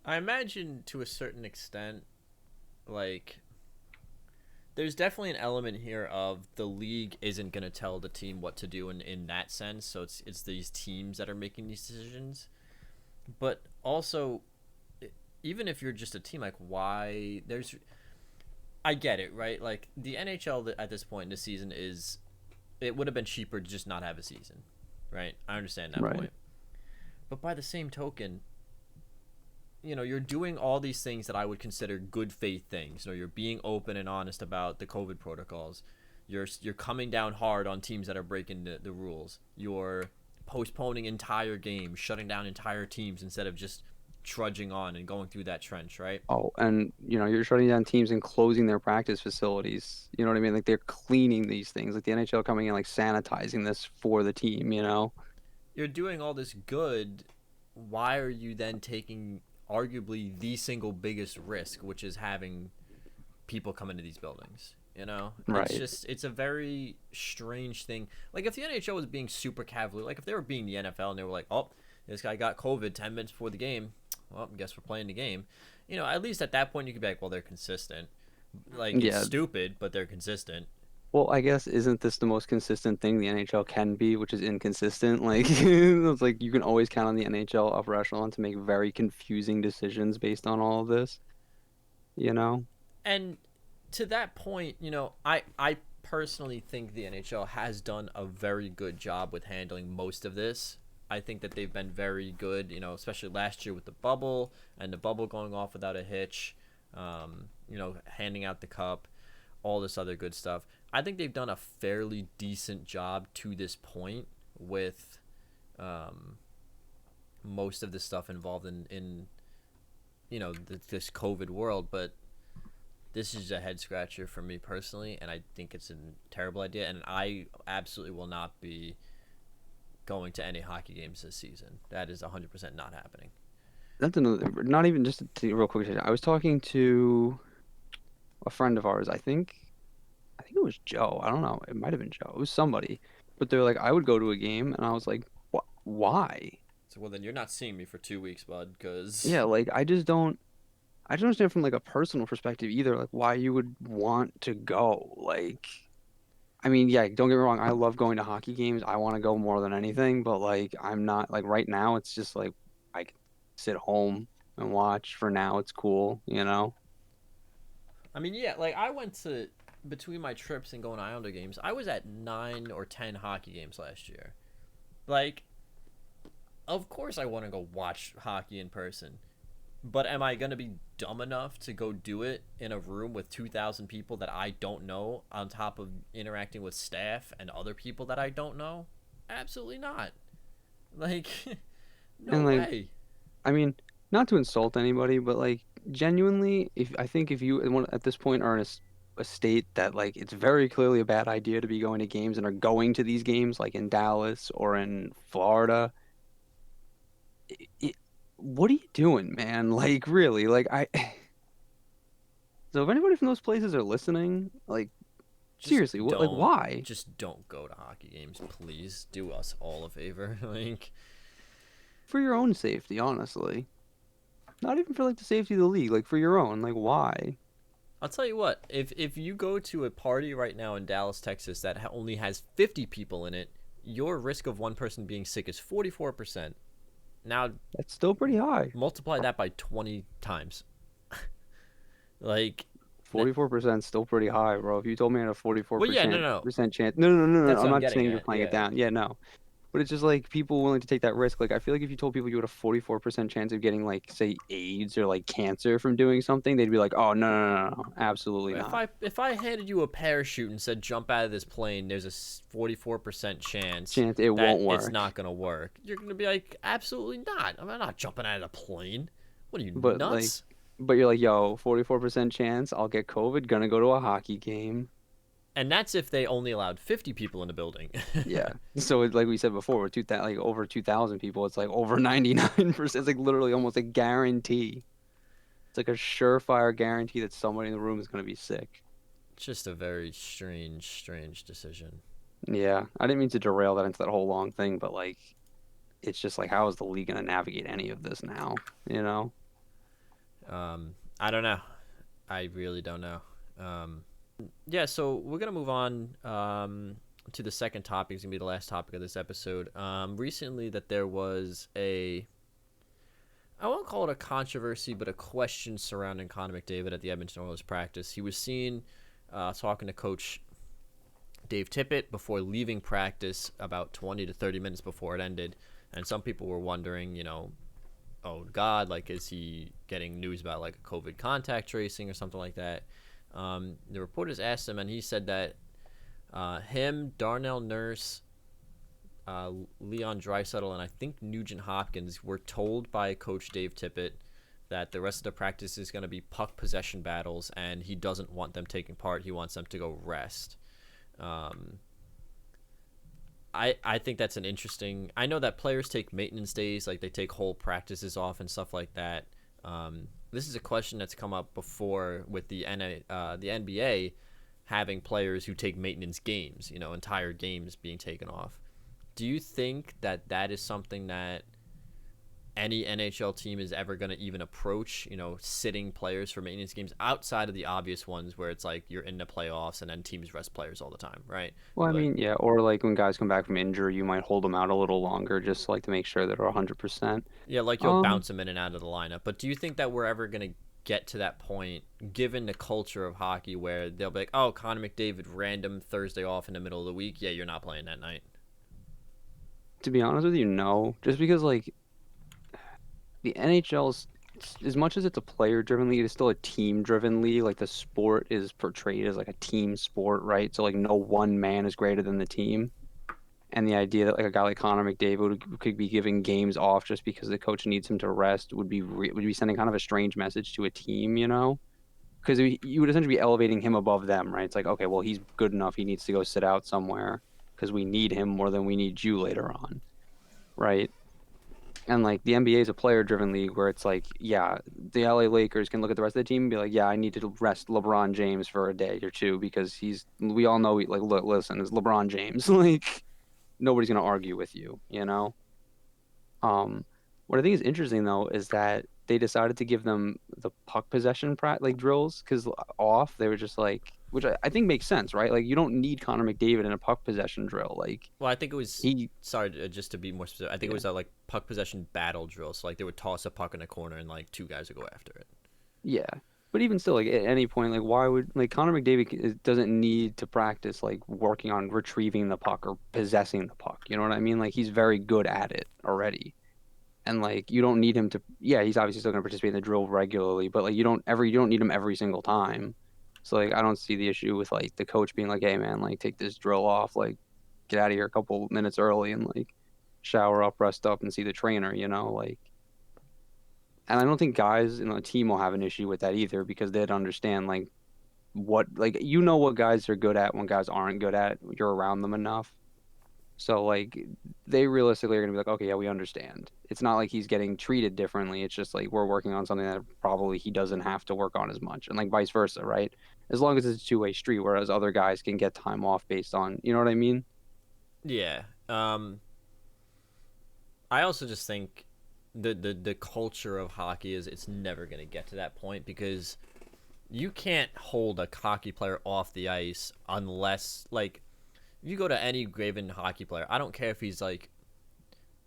I imagine to a certain extent, like there's definitely an element here of the league isn't going to tell the team what to do in that sense. So it's these teams that are making these decisions. But also, even if you're just a team, like why there's, I get it, right? Like the NHL at this point in the season is, it would have been cheaper to just not have a season, right? I understand that Right. point. But by the same token, you're doing all these things that I would consider good faith things. You're being open and honest about the COVID protocols. You're coming down hard on teams that are breaking the rules. You're postponing entire games, shutting down entire teams instead of just trudging on and going through that trench, right? Oh, and you're shutting down teams and closing their practice facilities. You know what I mean? Like they're cleaning these things. Like the NHL coming in like sanitizing this for the team, you know? You're doing all this good. Why are you then taking arguably the single biggest risk, which is having people come into these buildings? It's Right. just, it's a very strange thing. Like if the NHL was being super cavalier, like if they were being the NFL and they were like, oh, this guy got COVID 10 minutes before the game, well, I guess we're playing the game. At least at that point you could be like, well, they're consistent. Like it's Yeah. stupid, but they're consistent. Well, I guess isn't this the most consistent thing the NHL can be, which is inconsistent? Like it's like you can always count on the NHL upper echelon to make very confusing decisions based on all of this, you know? And to that point, I personally think the NHL has done a very good job with handling most of this. I think that they've been very good, especially last year with the bubble and the bubble going off without a hitch, handing out the cup, all this other good stuff. I think they've done a fairly decent job to this point with most of the stuff involved in this COVID world. But this is a head scratcher for me personally, and I think it's a terrible idea. And I absolutely will not be going to any hockey games this season. That is 100% not happening. That's another, not even just real quick. I was talking to a friend of ours. I think it was Joe. I don't know. It might have been Joe. It was somebody. But they're like, I would go to a game, and I was like, why? So, well, then you're not seeing me for 2 weeks, bud, because Yeah, like I don't understand from like a personal perspective either, like why you would want to go. Like, I mean, yeah, don't get me wrong, I love going to hockey games. I want to go more than anything, but like I'm not like right now it's just like I can sit home and watch for now. It's cool, you know? I mean, yeah, like I went to, between my trips and going to Islander games, I was at 9 or 10 hockey games last year. Like, of course I want to go watch hockey in person. But am I going to be dumb enough to go do it in a room with 2,000 people that I don't know, on top of interacting with staff and other people that I don't know? Absolutely not. Like, no And like way. I mean, not to insult anybody, but like genuinely, if I think if you at this point are in a state that like it's very clearly a bad idea to be going to games and are going to these games like in Dallas or in Florida, it, what are you doing, man? Like really, like I so if anybody from those places are listening, like Just seriously, what like don't. why? Just don't go to hockey games, please. Do us all a favor. Like, For your own safety, honestly. Not even for like the safety of the league, like for your own, like why? I'll tell you what. If you go to a party right now in Dallas, Texas, that only has 50 people in it, your risk of one person being sick is 44%. Now That's still pretty high. multiply that by 20 times. Like, 44% is still pretty high, bro. If you told me I had a well, yeah, 44% no. chance, no. That's I'm what I'm not getting saying you're at. playing it Yeah. down. Yeah, no. But it's just like people willing to take that risk. Like I feel like if you told people you had a 44% chance of getting like say AIDS or like cancer from doing something, they'd be like, "Oh, no. Absolutely If not." I handed you a parachute and said jump out of this plane, there's a 44% chance Chance it that won't it's work. not gonna work. You're gonna be like, absolutely not. I'm not jumping out of the plane. What are you, But like nuts? but you're like, "Yo, 44% chance I'll get COVID, gonna go to a hockey game." And that's if they only allowed 50 people in the building. Yeah. So it's like we said before, with 2000 like over 2,000 people, it's like over 99%. It's like literally almost a guarantee. It's like a surefire guarantee that somebody in the room is going to be sick. Just a very strange decision. Yeah, I didn't mean to derail that into that whole long thing, but like, it's just like, how is the league going to navigate any of this now? You know? I don't know. I really don't know. Um, yeah, so we're gonna move on to the second topic. It's gonna be the last topic of this episode. Recently, that there was I won't call it a controversy, but a question surrounding Connor McDavid at the Edmonton Oilers practice. He was seen talking to Coach Dave Tippett before leaving practice about 20 to 30 minutes before it ended. And some people were wondering, oh God, like, is he getting news about like a COVID contact tracing or something like that? The reporters asked him, and he said that him, Darnell Nurse, Leon Draisaitl, and I think Nugent Hopkins were told by Coach Dave Tippett that the rest of the practice is going to be puck possession battles, and he doesn't want them taking part. He wants them to go rest. Um, I think that's an interesting. I know that players take maintenance days, like they take whole practices off and stuff like that. This is a question that's come up before with the NBA having players who take maintenance games, entire games being taken off. Do you think that that is something that any NHL team is ever going to even approach, sitting players for maintenance games outside of the obvious ones where it's like you're in the playoffs and then teams rest players all the time, right? Well, I But mean, yeah, or like when guys come back from injury, you might hold them out a little longer just like to make sure that they're 100%. yeah, like you'll Um, bounce them in and out of the lineup. But do you think that we're ever going to get to that point, given the culture of hockey, where they'll be like, oh, Connor McDavid, random Thursday off in the middle of the week? Yeah, you're not playing that night. to be honest with you, no. Just because like the NHL's as much as it's a player-driven league, it's still a team-driven league. Like the sport is portrayed as like a team sport, right? So like no one man is greater than the team. And the idea that like a guy like Connor McDavid could be giving games off just because the coach needs him to rest would be sending kind of a strange message to a team, you know? Because you would essentially be elevating him above them, right? It's like, okay, well, he's good enough. He needs to go sit out somewhere because we need him more than we need you later on, right? And like the NBA is a player-driven league where it's like, yeah, the LA Lakers can look at the rest of the team and be like, yeah, I need to rest LeBron James for a day or two because we all know, like, look, listen, it's LeBron James. Like, nobody's gonna argue with you, you know? Um, what I think is interesting though is that they decided to give them the puck possession like drills because off they were just like, which I think makes sense, right? Like you don't need Connor McDavid in a puck possession drill. Like Well, I think it was. he, Sorry, just to be more specific, I think it yeah, was a like puck possession battle drill. So like they would toss a puck in a corner and like two guys would go after it. yeah. But even still, like at any point, like why would like Connor McDavid doesn't need to practice like working on retrieving the puck or possessing the puck. You know what I mean? Like he's very good at it already. And like you don't need him to, yeah, he's obviously still going to participate in the drill regularly, but like you don't need him every single time. So like I don't see the issue with like the coach being like, hey man, like take this drill off, like get out of here a couple minutes early and like shower up, rest up, and see the trainer, you know, like. And I don't think guys in the team will have an issue with that either because they'd understand like what, like, you know what guys are good at when guys aren't good at. You're around them enough. So like they realistically are gonna be like, okay, yeah, we understand. It's not like he's getting treated differently. It's just like we're working on something that probably he doesn't have to work on as much, and like vice versa, right? As long as it's a two-way street, whereas other guys can get time off based on, you know what I mean? Yeah. I also just think the culture of hockey is it's never going to get to that point because you can't hold a hockey player off the ice unless like you go to any given hockey player. I don't care if he's like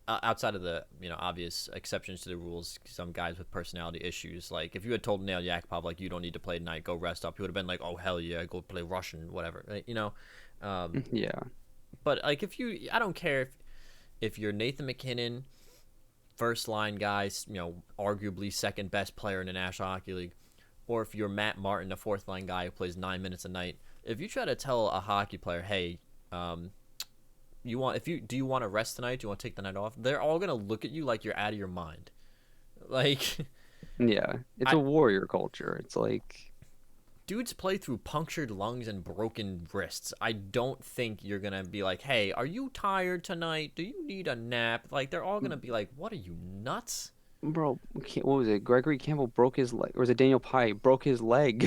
outside of the obvious exceptions to the rules. Some guys with personality issues. Like if you had told Nail Yakupov like you don't need to play tonight, go rest up, he would have been like, oh hell yeah, go play Russian, whatever. Yeah. But like I don't care if you're Nathan McKinnon, first line guys, arguably second best player in the National Hockey League, or if you're Matt Martin, the fourth line guy who plays 9 minutes a night. If you try to tell a hockey player, hey, do you want to rest tonight? Do you want to take the night off? They're all gonna look at you like you're out of your mind. Like, Yeah. It's I, a warrior culture. It's like dudes play through punctured lungs and broken wrists. I don't think you're gonna be like, hey, are you tired tonight? Do you need a nap? Like, they're all gonna be like, what are you, nuts? bro, what was it? Gregory Campbell broke his leg, or was it Daniel Pye broke his leg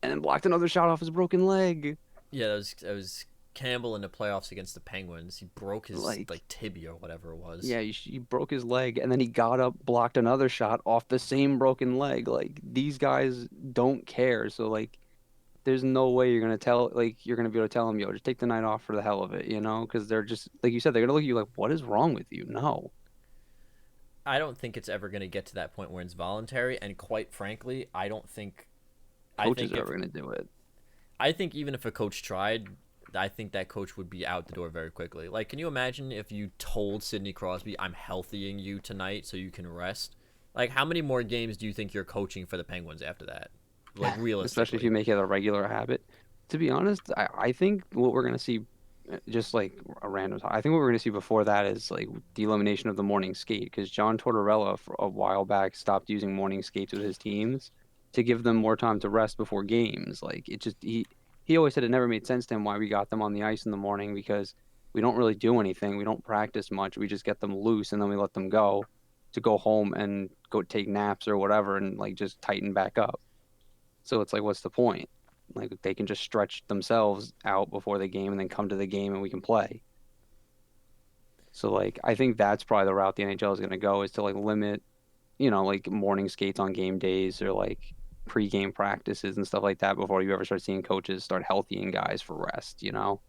and then blocked another shot off his broken leg? Yeah, that was Campbell in the playoffs against the Penguins. He broke his Like, like tibia or whatever it was. yeah, he broke his leg and then he got up, blocked another shot off the same broken leg. Like, these guys don't care. So, like, there's no way you're gonna be able to tell them, yo, just take the night off for the hell of it, you know? Because they're just, like you said, they're gonna look at you like, what is wrong with you? No. I don't think it's ever gonna get to that point where it's voluntary. And quite frankly, I don't think. I Coaches think are if ever gonna do it. I think even if a coach tried, I think that coach would be out the door very quickly. Like, can you imagine if you told Sidney Crosby, "I'm healthying you tonight so you can rest"? Like, how many more games do you think you're coaching for the Penguins after that? Like, Especially if you realistically. make it a regular habit. To be honest, I think what we're gonna see, just like a random, I think what we're gonna see before that is like the elimination of the morning skate, because John Tortorella for a while back stopped using morning skates with his teams to give them more time to rest before games. Like it just he always said it never made sense to him why we got them on the ice in the morning because we don't really do anything, we don't practice much, we just get them loose and then we let them go to go home and go take naps or whatever and like just tighten back up. So it's like, what's the point? Like they can just stretch themselves out before the game and then come to the game and we can play. So like I think that's probably the route the NHL is going to go is to like limit, like morning skates on game days or like pre-game practices and stuff like that before you ever start seeing coaches start healthying guys for rest, you know?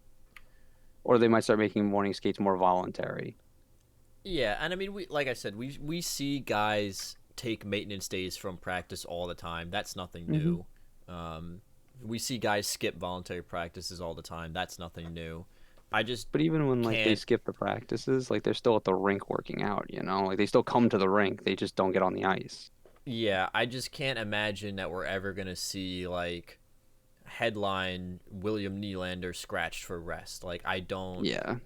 Or they might start making morning skates more voluntary. Yeah, and I mean, like I said, we see guys take maintenance days from practice all the time. That's nothing Hmm. new. We see guys skip voluntary practices all the time. That's nothing new. I just But even when like they can't. skip the practices, like they're still at the rink working out, you know? Like they still come to the rink, they just don't get on the ice. Yeah, I just can't imagine that we're ever gonna see like headline William Nylander scratched for rest. Like I don't. Yeah.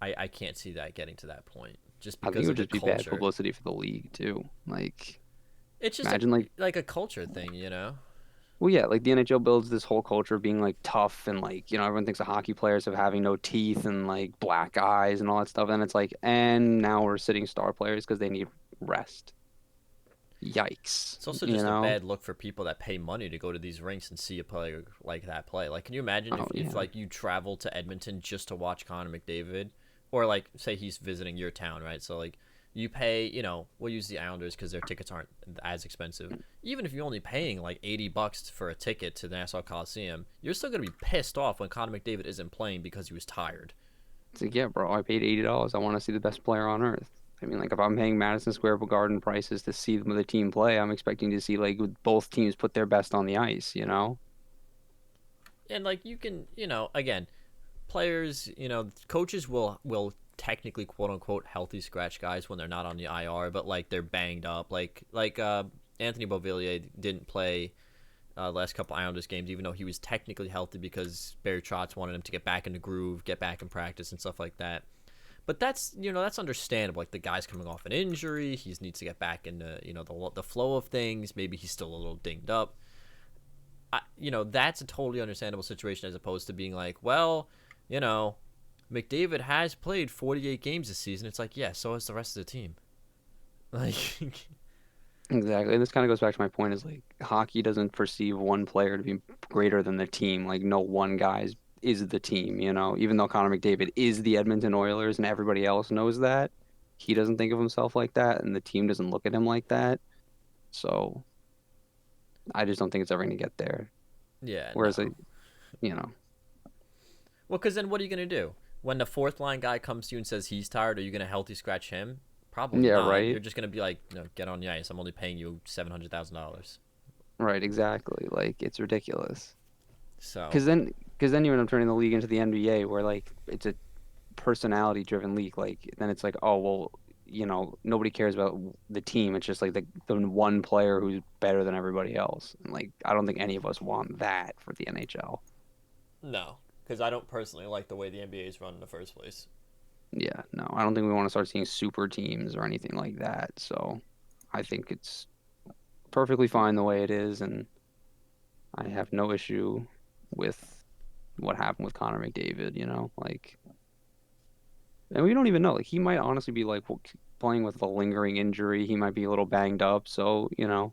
I can't see that getting to that point just I think it because would of the just be bad culture. publicity for the league too. Like, It's just imagine like, like a culture thing, you know. well, yeah, like the NHL builds this whole culture of being like tough and like, everyone thinks of hockey players of having no teeth and like black eyes and all that stuff. And it's like, and now we're sitting star players because they need rest. Yikes, It's also you just a know? bad look for people that pay money to go to these rinks and see a player like that play. Like, can you imagine Oh if yeah. like you travel to Edmonton just to watch Connor McDavid, or like say he's visiting your town, right? So like you pay, we'll use the Islanders because their tickets aren't as expensive. Even if you're only paying like $80 for a ticket to the Nassau Coliseum, you're still gonna be pissed off when Connor McDavid isn't playing because he was tired. It's like, yeah, bro, I paid $80. I want to see the best player on earth. I mean, like if I'm paying Madison Square Garden prices to see the team play, I'm expecting to see like both teams put their best on the ice, you know? And like you can, again, players, coaches will technically quote unquote healthy scratch guys when they're not on the IR, but like they're banged up. Like Anthony Beauvillier didn't play last couple Islanders games, even though he was technically healthy because Barry Trotz wanted him to get back in the groove, get back in practice and stuff like that. But that's understandable. Like the guy's coming off an injury, he needs to get back into the flow of things. Maybe he's still a little dinged up. that's a totally understandable situation as opposed to being like, well, you know, McDavid has played 48 games this season. It's like, yeah, so has the rest of the team. Like, Exactly. And this kind of goes back to my point is like hockey doesn't perceive one player to be greater than the team. Like no one guy is the team, you know, even though Connor McDavid is the Edmonton Oilers and everybody else knows that, he doesn't think of himself like that and the team doesn't look at him like that. So I just don't think it's ever going to get there. yeah, Whereas, no. you know, Well, because then what are you going to do? When the fourth line guy comes to you and says he's tired, are you going to healthy scratch him? Probably yeah, not. You're right. just going to be like, no, get on the ice. I'm only paying you $700,000. Right, exactly. Like it's ridiculous. So, Because then you end up turning the league into the NBA where like it's a personality driven league. Like then it's like, oh well, you know, nobody cares about the team. It's just like the one player who's better than everybody else. And like I don't think any of us want that for the NHL. no. Because I don't personally like the way the NBA is run in the first place. Yeah, no, I don't think we want to start seeing super teams or anything like that. So I think it's perfectly fine the way it is, and I have no issue with what happened with Connor McDavid, you know, like, and we don't even know. Like, he might honestly be like playing with a lingering injury. He might be a little banged up. So, you know,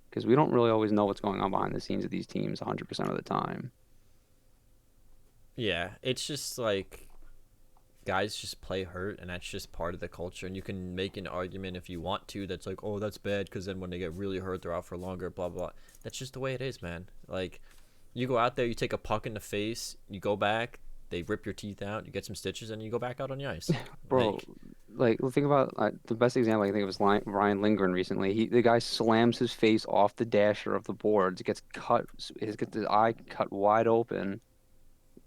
because we don't really always know what's going on behind the scenes of these teams 100% of the time. Yeah, it's just like guys just play hurt, and that's just part of the culture. And you can make an argument if you want to that's like, oh, that's bad because then when they get really hurt, they're out for longer, blah, blah. That's just the way it is, man. Like, you go out there, you take a puck in the face, you go back, they rip your teeth out, you get some stitches, and you go back out on the ice. Bro, Like, like think about the best example I think was Ryan Lindgren recently. The guy slams his face off the dasher of the boards, gets cut, gets his eye cut wide open.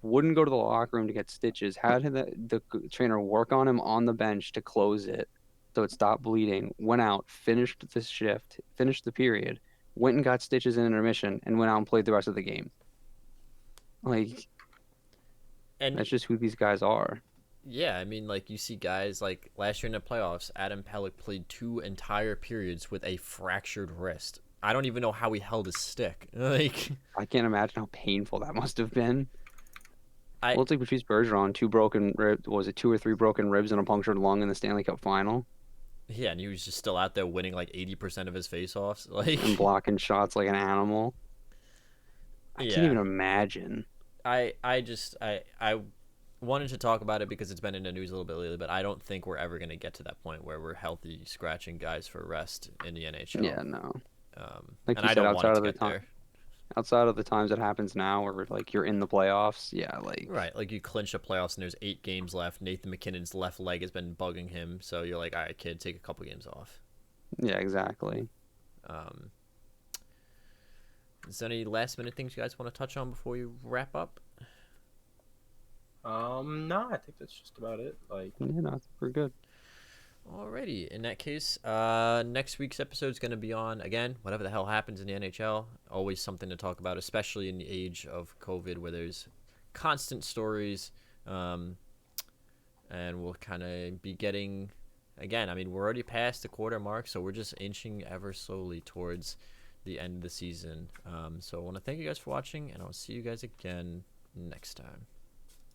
Wouldn't go to the locker room to get stitches. Had the trainer work on him on the bench to close it so it stopped bleeding. Went out, finished the shift, finished the period, went and got stitches in intermission, and went out and played the rest of the game. Like and that's just who these guys are. yeah, I mean, like, you see guys like last year in the playoffs, Adam Pellick played 2 entire periods with a fractured wrist. I don't even know how he held his stick. Like, I can't imagine how painful that must have been. I Well, it's like Patrice Bergeron, two broken ribs. Was it two or three broken ribs and a punctured lung in the Stanley Cup final, yeah, and he was just still out there winning like 80% of his faceoffs. and Like, blocking shots like an animal? I can't yeah, even imagine. I wanted to talk about it because it's been in the news a little bit lately, but I don't think we're ever gonna get to that point where we're healthy scratching guys for rest in the Yeah, NHL. no. Like And you I said, don't want it to get there. outside of the times it happens now, where like you're in the playoffs, yeah, like Right, like you clinch the playoffs and there's 8 games left. Nathan McKinnon's left leg has been bugging him, so you're like, all right, kid, take a couple games off. yeah, exactly. Um, is there any last minute things you guys want to touch on before we wrap up? No, I think that's just about it. Like, Yeah, no, we're good. Alrighty, in that case, next week's episode is going to be on, again, whatever the hell happens in the NHL. Always something to talk about, especially in the age of COVID where there's constant stories. And we'll kind of be getting, again, I mean, we're already past the quarter mark, so we're just inching ever slowly towards the end of the season. So I want to thank you guys for watching, and I'll see you guys again next time.